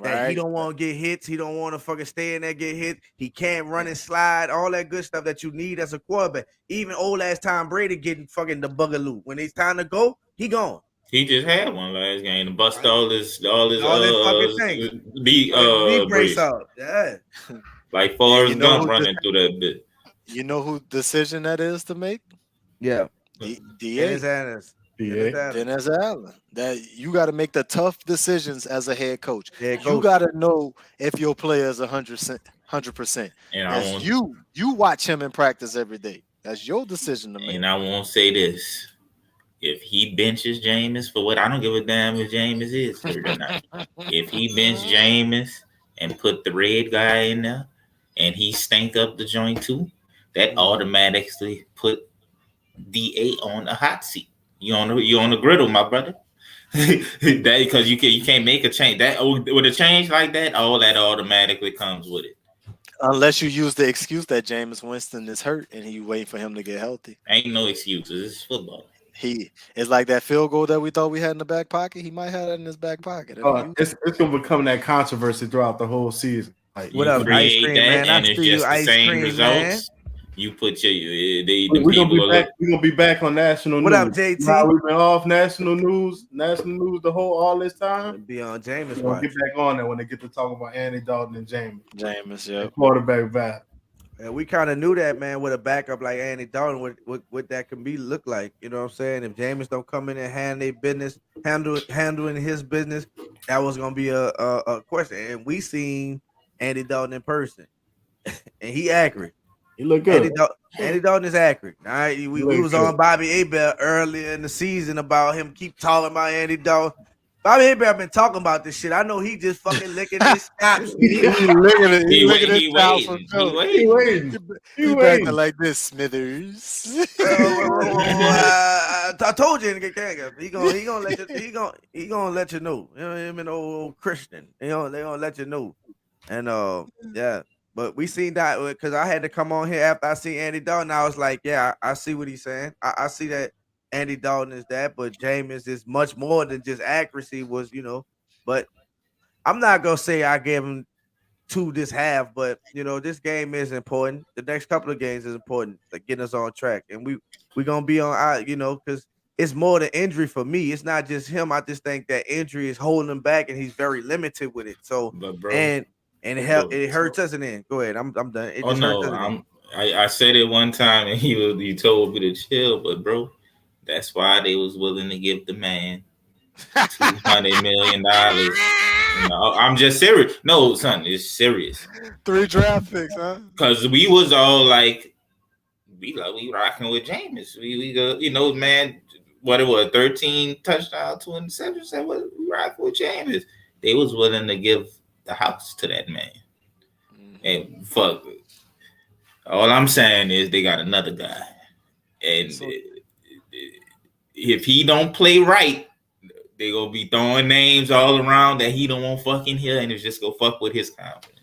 That he don't want to get hits. He don't want to fucking stay in there, get hit. He can't run and slide. All that good stuff that you need as a quarterback. Even old ass Tom Brady getting fucking the bugaloo. When it's time to go, he gone. He just had one last game to bust all his fucking things. Brace out. Yeah. Like Forrest Gump running through that bit. You know who decision that is to make? Yeah. Dennis Allen. That you got to make the tough decisions as a head coach. You got to know if your player is 100%. And you watch him in practice every day. That's your decision to make. And I won't say this: if he benches Jameis for what, I don't give a damn if Jameis is hurt or not. If he bench Jameis and put the red guy in there, and he stank up the joint too, that automatically put DA on a hot seat. You on the griddle, my brother. That because you can't make a change. That with a change like that, all that automatically comes with it. Unless you use the excuse that Jameis Winston is hurt and you wait for him to get healthy. Ain't no excuses. It's football. It's like that field goal that we thought we had in the back pocket. He might have that in his back pocket. It's gonna become that controversy throughout the whole season. Like, what up, ice cream, man? And it's just the same results. Man. You put we're gonna be back on national news. What up, JT? We've been off national news all this time. Be on Jameis. We'll get back on there when they get to talk about Andy Dalton and Jameis, yeah, quarterback battle. And we kind of knew that, man, with a backup like Andy Dalton, what that can be look like. You know what I'm saying? If Jameis don't come in and handling his business, that was gonna be a question. And we seen Andy Dalton in person, and he accurate. He look good. Andy Dalton is accurate. All right, we was on Bobby Hebert earlier in the season about him keep talking about Andy Dalton. Bobby Hebert been talking about this shit. I know he just fucking licking his chops. He waiting. He waiting like this, Smithers. I told you he gonna let you know. You know him and old Christian. They gonna let you know. And yeah. But we seen that because I had to come on here after I see Andy Dalton. I was like, yeah, I see what he's saying. I see that Andy Dalton is that, but Jameis is much more than just accuracy. But I'm not gonna say I gave him 2 this half, but this game is important. The next couple of games is important, like getting us on track, and we gonna be on. Because it's more the injury for me. It's not just him. I just think that injury is holding him back, and he's very limited with it. So, But bro, and it hurts us in the end. Go ahead. I'm done. It oh just hurts us no, in the end. I said it one time and he told me to chill, but bro, that's why they was willing to give the man $200 million. No, I'm just serious. No, son, it's serious. 3 draft picks, huh? Cause we was all like, we rocking with Jameis. We go, man, what it was, 13 touchdowns, 2 interceptions. Said what we rocking with Jameis. They was willing to give the house to that man. And fuck. All I'm saying is they got another guy. And if he don't play right, they gonna be throwing names all around that he don't want fucking hear, and it's just gonna fuck with his confidence.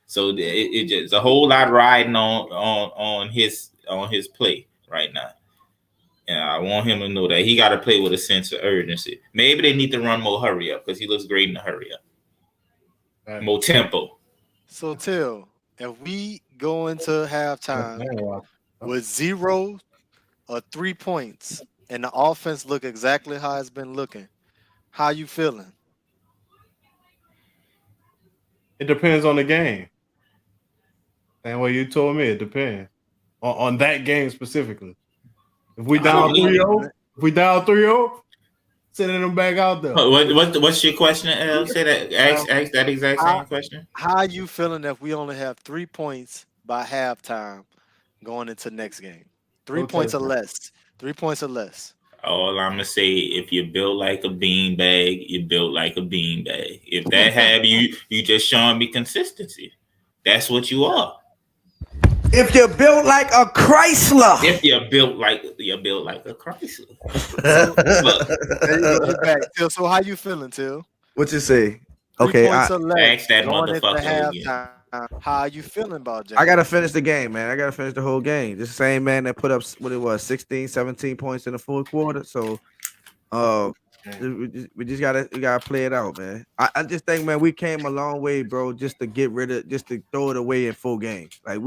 So it just a whole lot riding on his play right now. And I want him to know that he got to play with a sense of urgency. Maybe they need to run more hurry up because he looks great in the hurry up. More tempo. So Till, if we go into halftime with 0 or 3 points and the offense look exactly how it's been looking, how you feeling? It depends on the game. Same way you told me, it depends on that game specifically. If we down 3-0, sending them back out there. What's your question, L? Say that. Ask that exact same question. How are you feeling if we only have 3 points by halftime going into next game? 3 points or less. 3 points or less. All I'm gonna say, if you're built like a beanbag, you're built like a beanbag. If that have you just showing me consistency. That's what you are. If you're built like a Chrysler. If you're built like a Chrysler. So how you feeling, Till? What you say? 3 Okay, points or less. Ask that motherfucker again. How are you feeling about James? I gotta finish the game, man. I gotta finish the whole game. This same man that put up what it was, 16, 17 points in the fourth quarter. So we gotta play it out, man. I just think, man, we came a long way, bro, just to throw it away in full game. Like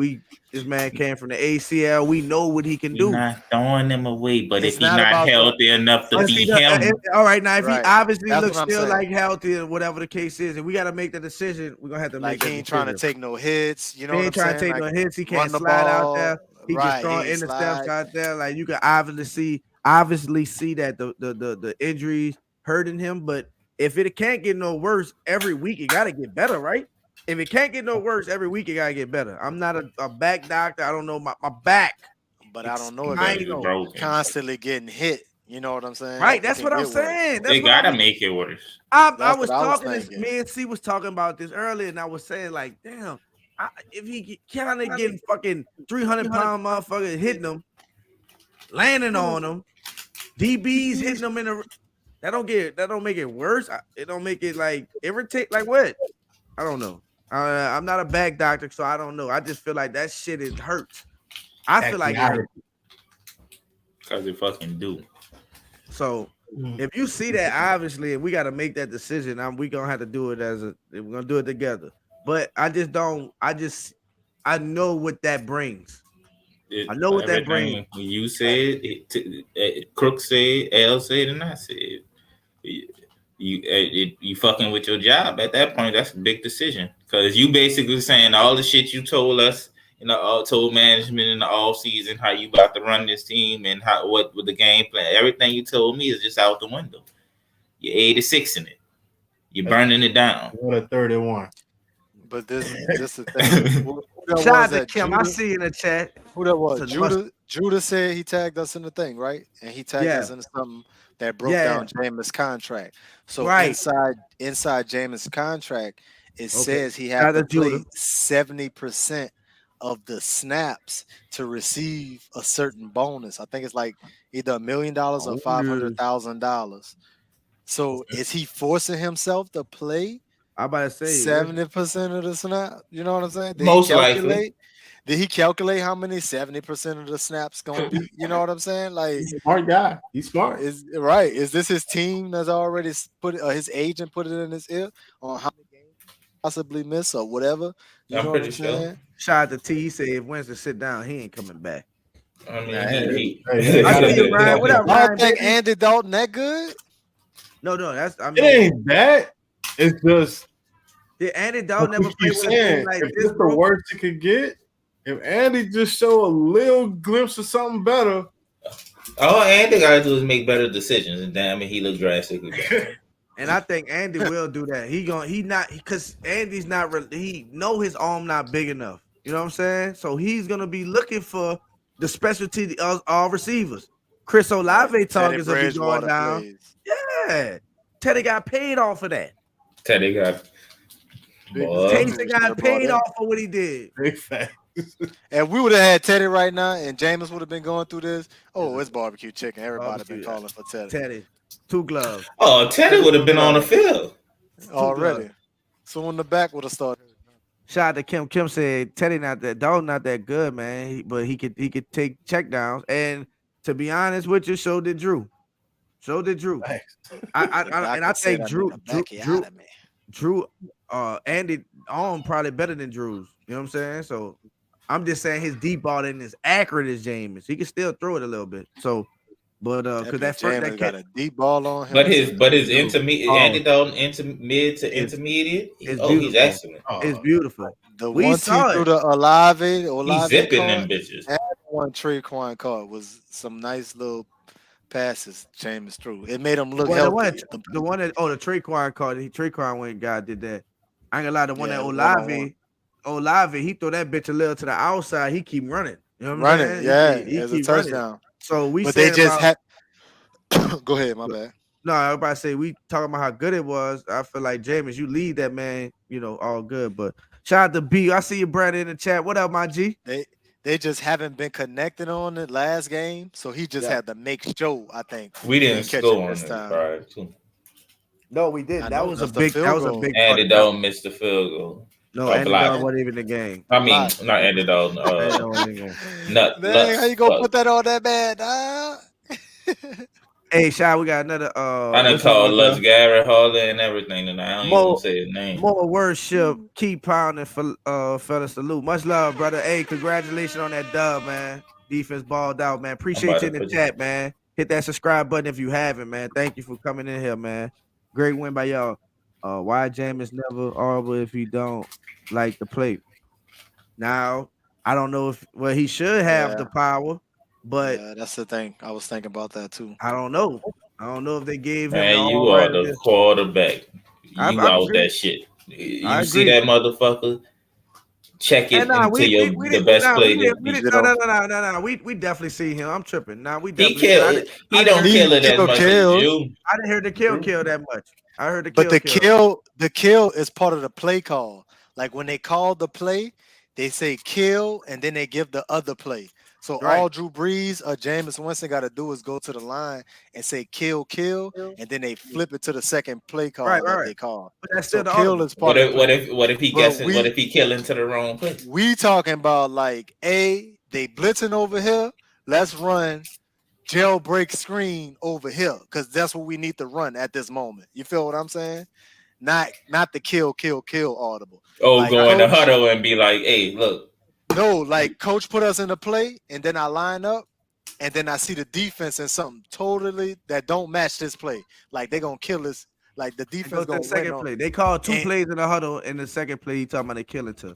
this man came from the ACL. We know what he can do. Not throwing him away, but if he's not healthy enough to be him. All right, now if he obviously looks still like healthy or whatever the case is, and we gotta make the decision, we're gonna have to make he ain't trying to take no hits. He ain't trying to take no hits. He can't slide out there. He just throwing intercepts out there. Like you can obviously see that the injuries hurting him. But if it can't get no worse every week, it gotta get better, right? If it can't get no worse every week, it gotta get better. I'm not a back doctor. I don't know my back, but I don't know if it's constantly getting hit. You know what I'm saying? Right, that's what I'm saying. They gotta make it worse. I was talking this. Me and C was talking about this earlier, and I was saying like, damn, if he kind of getting fucking 300-pound motherfucker hitting him, landing on him, DBs hitting him in the. That don't make it worse. It don't make it like irritate. Like what? I don't know. I'm not a back doctor, so I don't know. I just feel like that shit is hurts. I feel like it hurts. Cause it fucking do. So if you see that, obviously, and we got to make that decision, we gonna have to do it we're gonna do it together. But I just don't. I know what that brings. I know what that brings. You said it, Crook said, L said, and I said, you fucking with your job at that point. That's a big decision because you basically saying all the shit you told us, told management in the off season how you about to run this team and what with the game plan. Everything you told me is just out the window. You're 86 in it. You're burning it down. What a 31. But this is the thing. Shout out to Kim. I see in the chat. Who that was? Judah said he tagged us in the thing, right? And he tagged us into something that broke down Jameis' contract. So inside Jameis' contract, it says he had to play 70% of the snaps to receive a certain bonus. I think it's like either $1 million or $500,000. So is he forcing himself to play I about to say 70% of the snap. You know what I'm saying? Most likely. Did he calculate how many 70% of the snaps gonna be? You know what I'm saying? Like, He's a smart guy. He's smart. is right? Is this his team that's already put it, his agent put it in his ear on how many games possibly miss or whatever? You I'm know what pretty I'm sure. saying? Shout out to T. He said if Winston sit down, he ain't coming back. I mean, Hey, I see you, Ryan. What up, Y'all Ryan? think Baby? Andy Dalton that good? No, that's I it mean, ain't that. It's just did Andy Dalton like never we play keep with a team saying, like if this, it's the bro? worst you could get, if Andy just show a little glimpse of something better. All Andy gotta do is make better decisions, and damn it, he look drastically better. And I think Andy will do that. He not because Andy's not he know his arm not big enough. You know what I'm saying? So he's gonna be looking for the specialty of all receivers. Chris Olave targets will be going down. Plays. Yeah, Teddy got paid off of that. Teddy got Taysom got paid off for what he did. Big fact. And we would have had Teddy right now, and Jameis would have been going through this. Oh, it's barbecue chicken. Everybody been calling for Teddy. Teddy, 2 gloves. Oh, Teddy would have been on the field already. So in the back would have started. Shout out to Kim. Kim said Teddy not that good, man. But he could take check downs. And to be honest with you, so did Drew. I think Drew, Andy on probably better than Drew's. You know what I'm saying? So I'm just saying his deep ball isn't as accurate as Jameis. He can still throw it a little bit. So, but because that first that got a deep ball on him. But his intermediate Andy Dalton mid to intermediate, he's excellent. It's beautiful. The one team through the Olave he's zipping them bitches. And one Traquan caught was some nice little passes Jameis threw. It made him look healthy. The one that the Traquan caught, Traquan went God did that. I ain't gonna lie, the one that Olave, he throw that bitch a little to the outside. He keep running. You know what I'm saying? Yeah, he as keep a touchdown. Running. So but they just had. Go ahead, my bad. No, I was about to say we talking about how good it was. I feel like Jameis, you lead that man, all good. But shout out to B. I see you, Brandon, in the chat. What up, my G? They just haven't been connected on the last game, so he just had to make sure. I think we didn't score on this time. No, we didn't. That was a big. Andy Dalton missed the field goal. No, Andy Dalton wasn't even in the game. I mean, not Andy Dalton. How you gonna put that on that man? Hey, Shy, we got another. I done called Les Garrett, Harley, and everything, and I don't even say his name. More worship, keep pounding for fellas. Salute, much love, brother. Hey, congratulations on that dub, man. Defense balled out, man. Appreciate you in the chat, man. Hit that subscribe button if you haven't, man. Thank you for coming in here, man. Great win by y'all. Why Jameis never horrible if he don't like the play? Now, I don't know if he should have the power, but that's the thing. I was thinking about that too. I don't know. I don't know if they gave him. Man, you are the quarterback. You out that shit. You see that motherfucker? Check it into the best play. No. We definitely see him. I'm tripping. Now we definitely. He don't kill it as much as you. I didn't hear the kill that much. I heard the kill. But the kill is part of the play call. Like when they call the play, they say kill and then they give the other play. So all Drew Brees or Jameis Winston got to do is go to the line and say kill, and then they flip it to the second play call that they call. But that's still the kill is part of it. What if he guesses? What if he killing to the wrong place? We talking about like they blitzing over here. Let's run jailbreak screen over here because that's what we need to run at this moment. You feel what I'm saying? Not the kill audible. Oh, like, go in the huddle and be like, hey, look. No, like coach put us in the play, and then I line up, and then I see the defense in something totally that don't match this play. Like they're gonna kill us. Like the defense gonna second play. They called 2 plays in the huddle, and the second play he talking about they kill it to.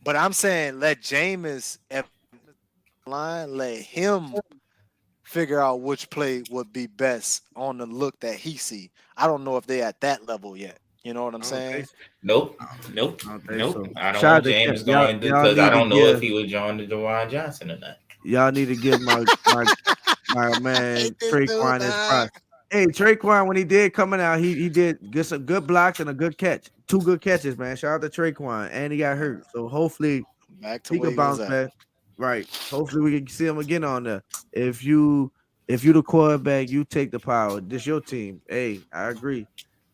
But I'm saying let Jameis at line, let him figure out which play would be best on the look that he see. I don't know if they at that level yet. You know what I'm saying? Nope. I don't want James going because I don't know if he would join the Dewan Johnson or not. Y'all need to give my man Traquan his props. Hey, Traquan, when he did coming out, he did get some good blocks and a good catch. 2 good catches, man. Shout out to Traquan, and he got hurt. So hopefully he can bounce back. Right. Hopefully we can see him again on there. If you the quarterback, you take the power. This your team. Hey, I agree.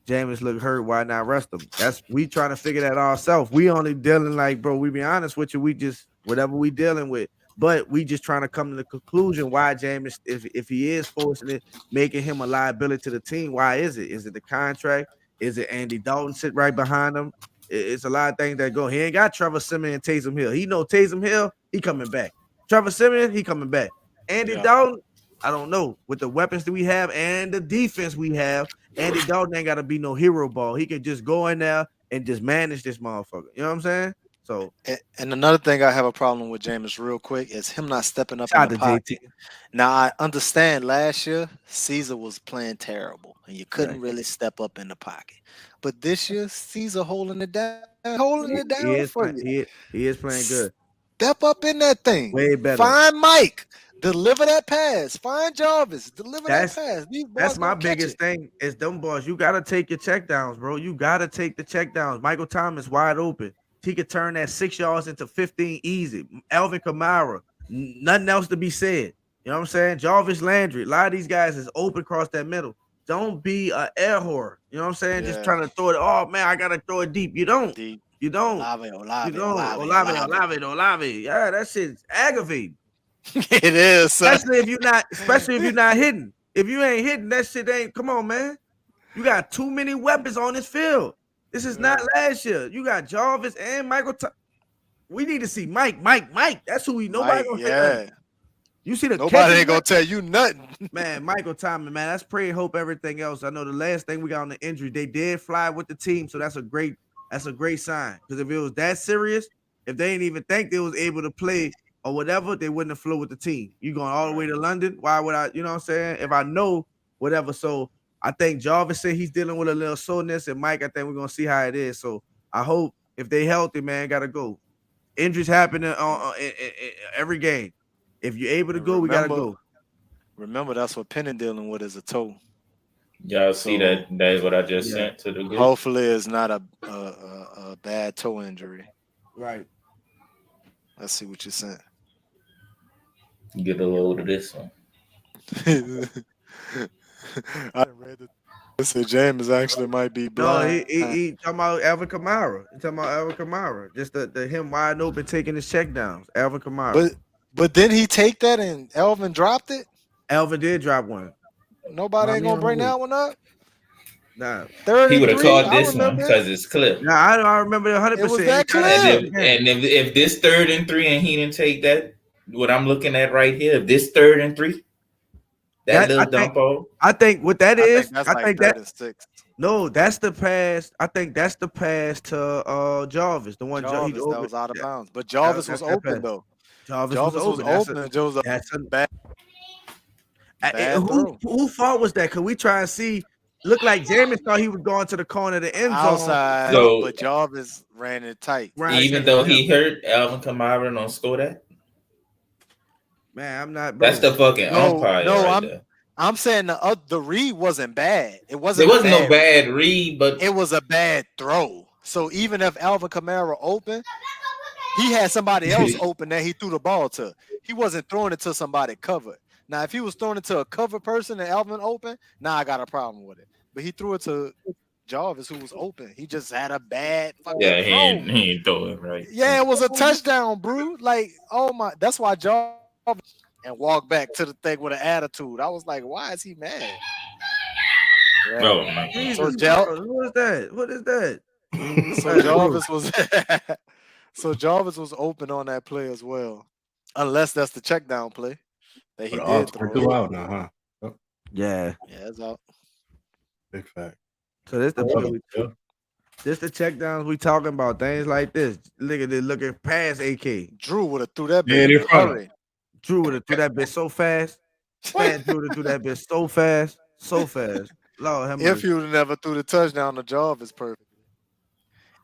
Jameis look hurt. Why not rest him? We trying to figure that ourselves. We only dealing like, bro. We be honest with you. We just whatever we dealing with. But we just trying to come to the conclusion why Jameis, if he is forcing it, making him a liability to the team. Why is it? Is it the contract? Is it Andy Dalton sit right behind him? It's a lot of things that go. He ain't got Trevor Siemian and Taysom Hill. He know Taysom Hill, he coming back. Trevor Siemian, he coming back. Andy Dalton, I don't know. With the weapons that we have and the defense we have, Andy Dalton ain't got to be no hero ball. He can just go in there and just manage this motherfucker. You know what I'm saying? So, and another thing I have a problem with Jameis real quick is him not stepping up in the pocket. JT. Now I understand last year Caesar was playing terrible and you couldn't really step up in the pocket. But this year Caesar holding it down for you. He is playing good. Step up in that thing. Way better. Find Mike. Deliver that pass. Find Jarvis. Deliver that pass. That's my biggest thing is them boys. You got to take your checkdowns, bro. You got to take the checkdowns. Michael Thomas wide open. He could turn that 6 yards into 15 easy. Alvin Kamara, nothing else to be said. You know what I'm saying? Jarvis Landry. A lot of these guys is open across that middle. Don't be an air horror. You know what I'm saying? Just trying to throw it. Oh, man, I got to throw it deep. You don't. Deep. You don't. Olave. Yeah, that shit's aggravating. It is. Especially if you're not hitting. If you ain't hitting, that shit ain't. Come on, man. You got too many weapons on this field. This is not last year. You got Jarvis and Michael. We need to see Mike. That's who we. Nobody gonna say that. You see the nobody ain't gonna tell you nothing. Man, Michael Thomas, man. That's pray, hope, everything else. I know the last thing we got on the injury, they did fly with the team, so that's a great sign. Because if it was that serious, if they didn't even think they was able to play or whatever, they wouldn't have flew with the team. You going all the way to London? Why would I? You know what I'm saying? If I know whatever, so. I think Jarvis said he's dealing with a little soreness, and Mike, I think we're gonna see how it is. So I hope if they healthy, man, gotta go. Injuries happen in every game. If you're able to go, we gotta go. Remember, that's what Penn dealing with is a toe. Y'all see that? That's what I just sent to the group. Hopefully, it's not a bad toe injury. Right. Let's see what you sent. Get a load of this one. I read it. Said James actually might be blind. No, he talking about Alvin Kamara. He talking about Alvin Kamara. Just the him wide open taking his check downs. Alvin Kamara. But didn't he take that and Alvin dropped it? Alvin did drop one. Nobody ain't gonna bring that one up. Nah, he would have caught this one because it's clear. Nah, I remember 100%. It was that clear. And if this 3rd and 3 and he didn't take that, what I'm looking at right here, if this 3rd and 3. That little dumpo. I think what that is. I think that's 6. No, that's the pass. I think that's the pass to Jarvis. The one Jarvis that was out of bounds. But Jarvis was open though. Jarvis was open. That's a bad. Who fault was that? Could we try and see? Looked like Jameis thought he was going to the corner of the end zone. Outside, but Jarvis ran it tight. Even though he hurt, Alvin Kamara don't score that. Man, I'm not. Bro. That's the fucking umpire. No, I'm saying the read wasn't bad. It wasn't. There wasn't no bad read, but it was a bad throw. So even if Alvin Kamara open, he had somebody else open that he threw the ball to. He wasn't throwing it to somebody covered. Now, if he was throwing it to a covered person and Alvin open, I got a problem with it. But he threw it to Jarvis, who was open. He just had a bad fucking throw. He ain't throw it right. Yeah, it was a touchdown, bro. Like, oh my, that's why Jarvis and walked back to the thing with an attitude. I was like, why is he mad? Yeah. Oh my God. So what is that? What is that? So Jarvis was open on that play as well. Unless that's the check down play that he did throw. 2 out now, huh? Yeah. Yeah, it's out. Big fact. So this the check downs we talking about. Things like this. Look at this, looking past AK. Drew would have threw that bit. Drew would have threw that bit so fast. Man, Drew would have threw that bit so fast. Lord, if he would have never threw the touchdown, the job is perfect.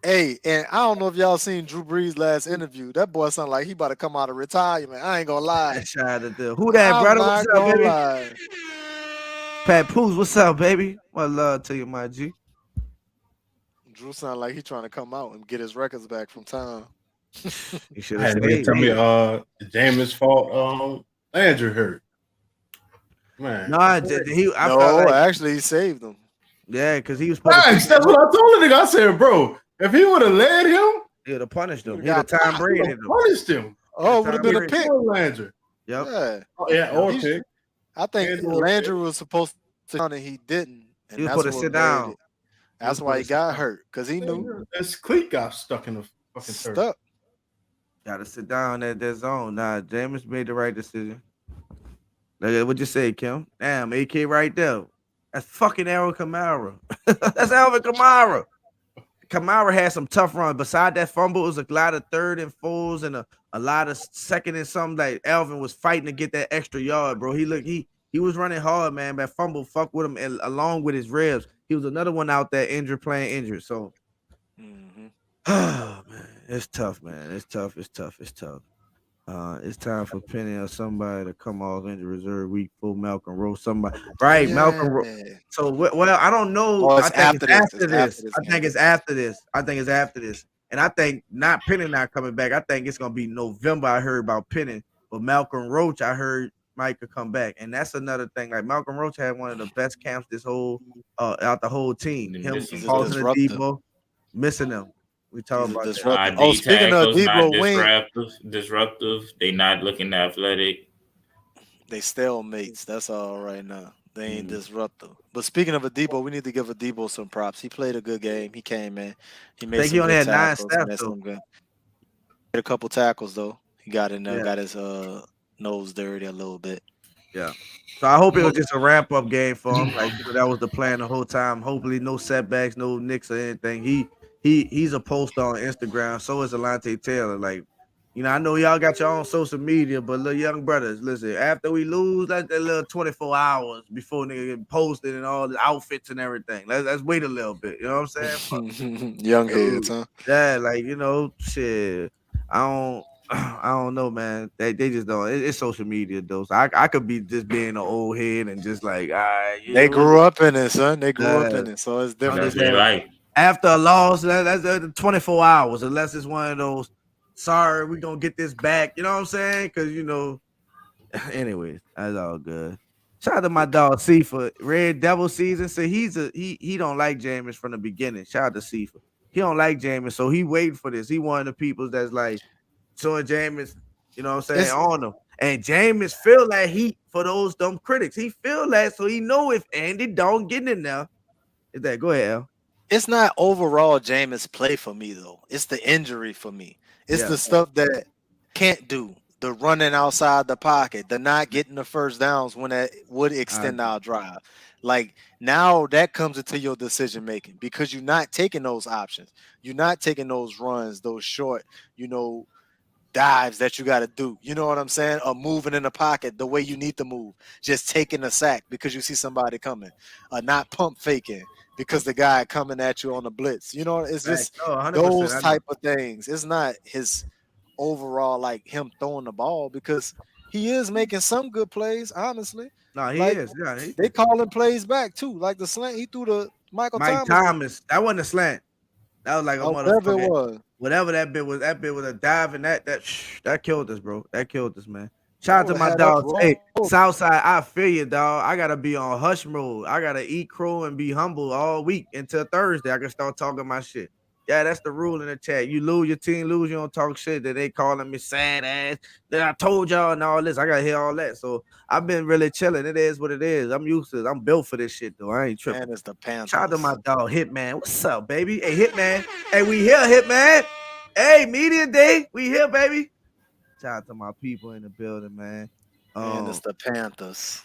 Hey, and I don't know if y'all seen Drew Brees' last interview. That boy sounded like he about to come out of retirement. I ain't gonna lie. Who that, brother? What's up, baby? Pat Poos, what's up, baby? What love to you, my G. Drew sound like he trying to come out and get his records back from time. He should have stayed. Tell me, Jameis' fault. Andrew hurt. Man, actually, he saved him. Yeah, because he was Thanks. That's what I told the nigga. I said, bro, if he would have led him, he would have punished him. He'd have Tom Brady him. Punished him. Oh, it would have been a pick. Landry. Yep. Yeah. Oh, yeah, or pick. I think Landry was supposed to and he didn't. And he was that's supposed to sit down. That's why he got hurt, because he knew his cleat got stuck in the fucking turf. Got to sit down at that zone. Nah, Jameis made the right decision. What'd you say, Kim? Damn, AK right there. That's fucking Alvin Kamara. That's Alvin Kamara. Kamara had some tough runs. Beside that fumble, it was a lot of 3rd and 4s and a lot of 2nd and something. Like Alvin was fighting to get that extra yard, bro. He was running hard, man. That fumble fucked with him, and along with his ribs. He was another one out there playing injured. So, oh man, it's tough, man. It's tough. It's time for Penny or somebody to come off injured reserve week for Malcolm Rowe. Somebody, right? Yeah. Malcolm Rowe. So, well, I don't know. I think it's after this. I think it's after this. And I think not Penny not coming back. I think it's gonna be November. I heard about Penny, but Malcolm Roach, I heard Mike could come back, and that's another thing. Like Malcolm Roach had one of the best camps this whole out the whole team. Him causing a Debo, missing him. We talk about that. Speaking of Debo disruptive. They not looking athletic. They stalemates. That's all right now. They ain't disruptive. But speaking of Debo, we need to give Debo some props. He played a good game. He came in. He made. I think he only had 9 snaps. He had a couple tackles though. He got in there, got his nose dirty a little bit. Yeah. So I hope it was just a ramp up game for him. Like that was the plan the whole time. Hopefully no setbacks, no nicks or anything. He's a poster on Instagram. So is Alante Taylor. Like, I know y'all got your own social media, but little young brothers, listen, after we lose, that little 24 hours before nigga get posted and all the outfits and everything. Let's wait a little bit. You know what I'm saying? Young heads, huh? Yeah, like, shit. I don't know, man. They just don't. It's social media, though. So I could be just being an old head and just like, all right. They grew up in it, son. They grew up in it, so it's different. That's right. After a loss, that's 24 hours, unless it's one of those, sorry, we're going to get this back. You know what I'm saying? Because, anyways, that's all good. Shout out to my dog, Sifa. Red Devil season. So he don't like Jameis from the beginning. Shout out to Sifa. He don't like Jameis, so he waiting for this. He one of the people that's like, showing Jameis, you know what I'm saying, on him. And Jameis feel like heat for those dumb critics. He feel that, so he know if Andy don't get in there. Is that go ahead, Al? It's not overall Jameis play for me though. It's the injury for me. It's the stuff that can't do. The running outside the pocket, the not getting the first downs when that would extend our drive. Like now that comes into your decision making because you're not taking those options. You're not taking those runs, those short, dives that you got to do. You know what I'm saying? Or moving in the pocket the way you need to move. Just taking a sack because you see somebody coming. Or not pump faking because the guy coming at you on the blitz. It's just those type of things. It's not his overall like him throwing the ball because he is making some good plays, honestly. No, he is. Yeah, they calling plays back too. Like the slant he threw to Mike Thomas. That wasn't a slant. That was like a motherfucker. Whatever that bit was a dive, and that killed us, bro. That killed us, man. Shout out to my dog. Hey, Southside, I feel you, dog. I gotta be on hush mode. I gotta eat crow and be humble all week until Thursday. I can start talking my shit. Yeah, that's the rule in the chat. You lose, your team lose, you don't talk shit. That they calling me sad ass. That I told y'all and all this. I gotta hear all that. So I've been really chilling. It is what it is. I'm used to it. I'm built for this shit though. I ain't tripping. Man, it's the Panthers. Shout out to my dog, Hitman. What's up, baby? Hey, Hitman. Hey, we here, Hitman. Hey, media day. We here, baby. Shout out to my people in the building, man. Man, it's the Panthers.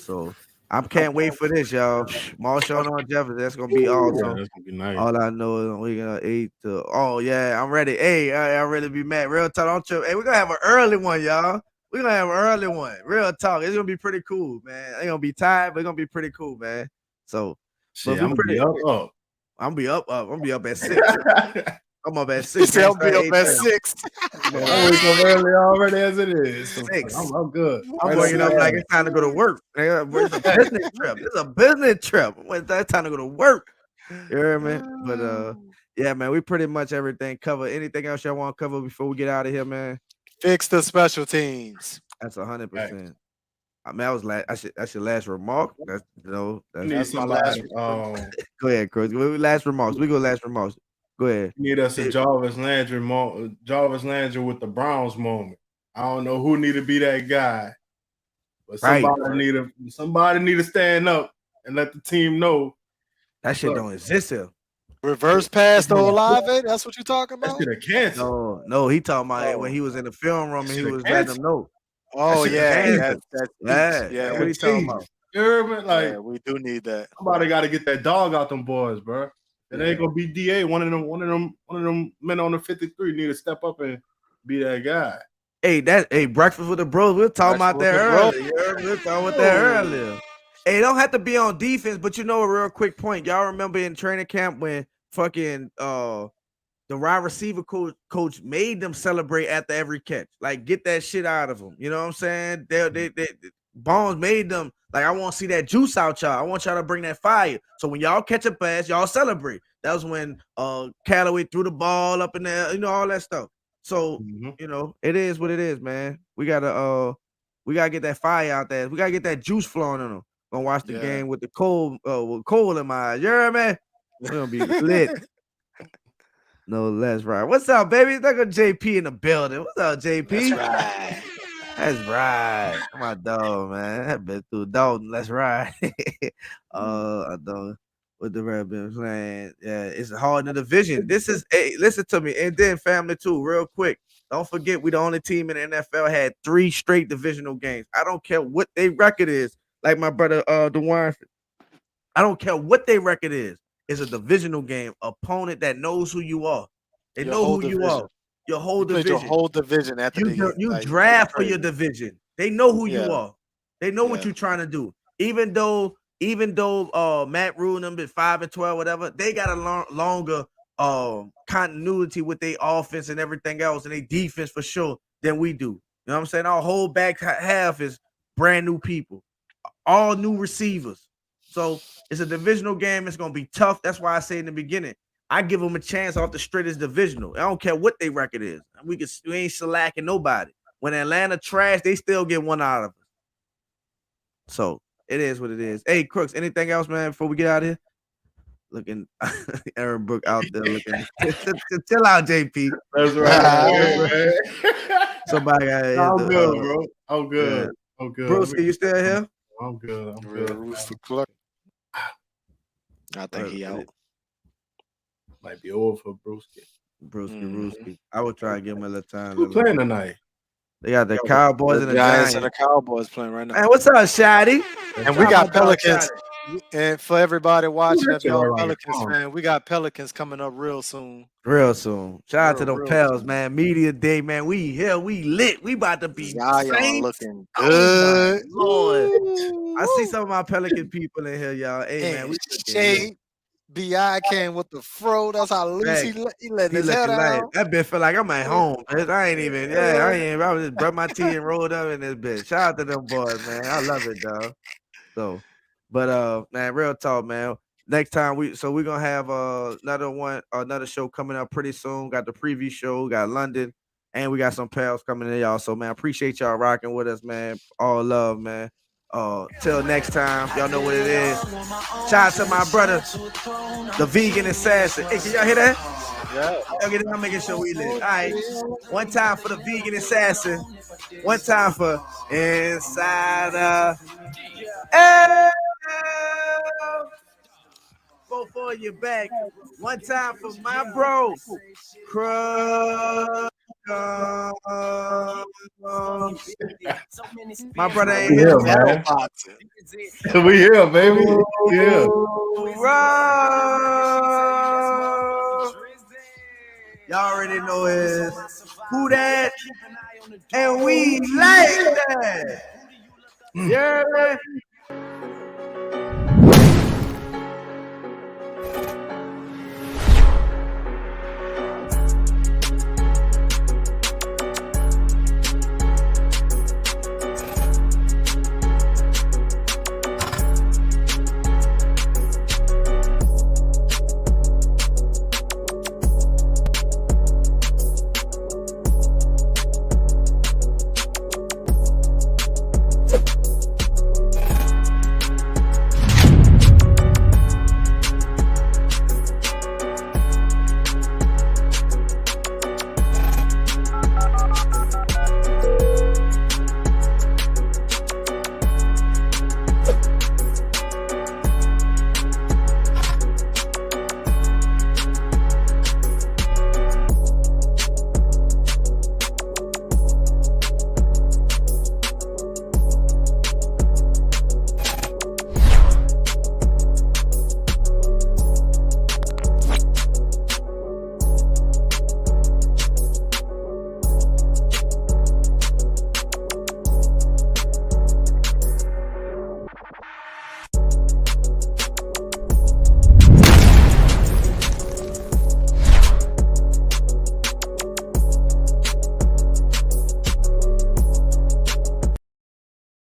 So I can't wait for this, y'all. Marshawn on Jefferson. That's gonna be awesome. That's gonna be nice. All I know is we gonna 8 to. Oh yeah, I'm ready. Hey, I'm ready to be mad. Real talk, don't trip. Hey, we're gonna have an early one, y'all. We're gonna have an early one. Real talk. It's gonna be pretty cool, man. It's gonna be tired, but it's gonna be pretty cool, man. So, I'm gonna be up. I'm gonna be up. I'm gonna be up at 6. I'm up at 6. I'll be up at 6. I wake up early already as it is. So 6. I'm good. I'm waking up like it's time to go to work. It's a business trip. It's a business trip. It's time to go to work. You hear me? But yeah, man, we pretty much everything covered. Anything else y'all want to cover before we get out of here, man? Fix the special teams. That's 100%. I mean, that's your last remark. That's That's my last. Go ahead, Chris. Last remarks. We go last remarks. Go ahead. You need us a Jarvis Landry with the Browns moment. I don't know who need to be that guy, but somebody need to stand up and let the team know that shit don't exist here. Reverse pass to Olave. That's what you're talking about. That shit canceled. No, he talking about when he was in the film room and he was letting them know. Oh yeah, that's what he talking about. Like we do need that. Somebody got to get that dog out them boys, bro. It ain't gonna be DA. One of them men on the 53 need to step up and be that guy. Hey, breakfast with the bros. We're talking about that earlier. We're talking about that earlier. Hey, it don't have to be on defense, but a real quick point. Y'all remember in training camp when fucking the wide receiver coach made them celebrate after every catch. Like, get that shit out of them. You know what I'm saying? They Bones made them like, I want to see that juice out y'all. I want y'all to bring that fire. So when y'all catch a pass, y'all celebrate. That was when Callaway threw the ball up in there, all that stuff. So it is what it is, man. We gotta get that fire out there. We gotta get that juice flowing in them. Gonna watch the game with the cold in my eyes. You heard me? We're gonna be lit. No less right. What's up, baby? Look at JP in the building. What's up, JP? That's right. My dog, man. I've been through Dalton. Let's ride. I don't what the Red been playing. Yeah, it's hard in the division. This is listen to me, and then family too, real quick. Don't forget, we the only team in the NFL had 3 straight divisional games. I don't care what their record is. Like my brother, DeWine, I don't care what their record is. It's a divisional game. Opponent that knows who you are. They know who you are. Your whole division. Your whole division after you draft for your division. They know who you are. They know what you're trying to do. Even though Matt Rule them been 5-12, whatever, they got a longer continuity with their offense and everything else and their defense for sure than we do. You know what I'm saying? Our whole back half is brand new people, all new receivers. So it's a divisional game. It's gonna be tough. That's why I say in the beginning, I give them a chance off the straight as divisional. I don't care what their record is. We ain't shellacking nobody. When Atlanta trash, they still get one out of us. So it is what it is. Hey, Crooks, anything else, man, before we get out of here? Looking Aaron Brook out there looking. Chill out, JP. That's right. Somebody got I'm good, bro. I'm good. Yeah. I'm good. Bruce, are you still here? I'm good. I think he out. Might be over for Brewski. Brewski. I would try and give him a little time. Who's playing tonight? They got the Cowboys and the Giants and the Cowboys playing right now. Man, what's up, Shotty? And we got Pelicans. And for everybody watching, if y'all Pelicans fan, we got Pelicans coming up real soon. Shout out to them Pels, man. Media day, man. We here, we lit. We about to be y'all looking good. Lord. I see some of my Pelican people in here, y'all. Hey, man, we shade. B.I. came with the fro. That's how loose he let his head out. That bitch feel like I'm at home. I was just brush my teeth and rolled up in this bitch. Shout out to them boys, man. I love it, dog. So, but man, real talk, man. Next time we're gonna have another show coming up pretty soon. Got the preview show, got London, and we got some pals coming in, y'all. So, man, appreciate y'all rocking with us, man. All love, man. Till next time, y'all know what it is. Shout out to my brother, the vegan assassin. Hey, can y'all hear that? Yeah. I'm making sure we live. All right. One time for the vegan assassin. One time for Insider. Go for your back. One time for my bro. My brother ain't here, man. We here, baby. Yeah. Y'all already know is who that, and we like that. Yeah, man.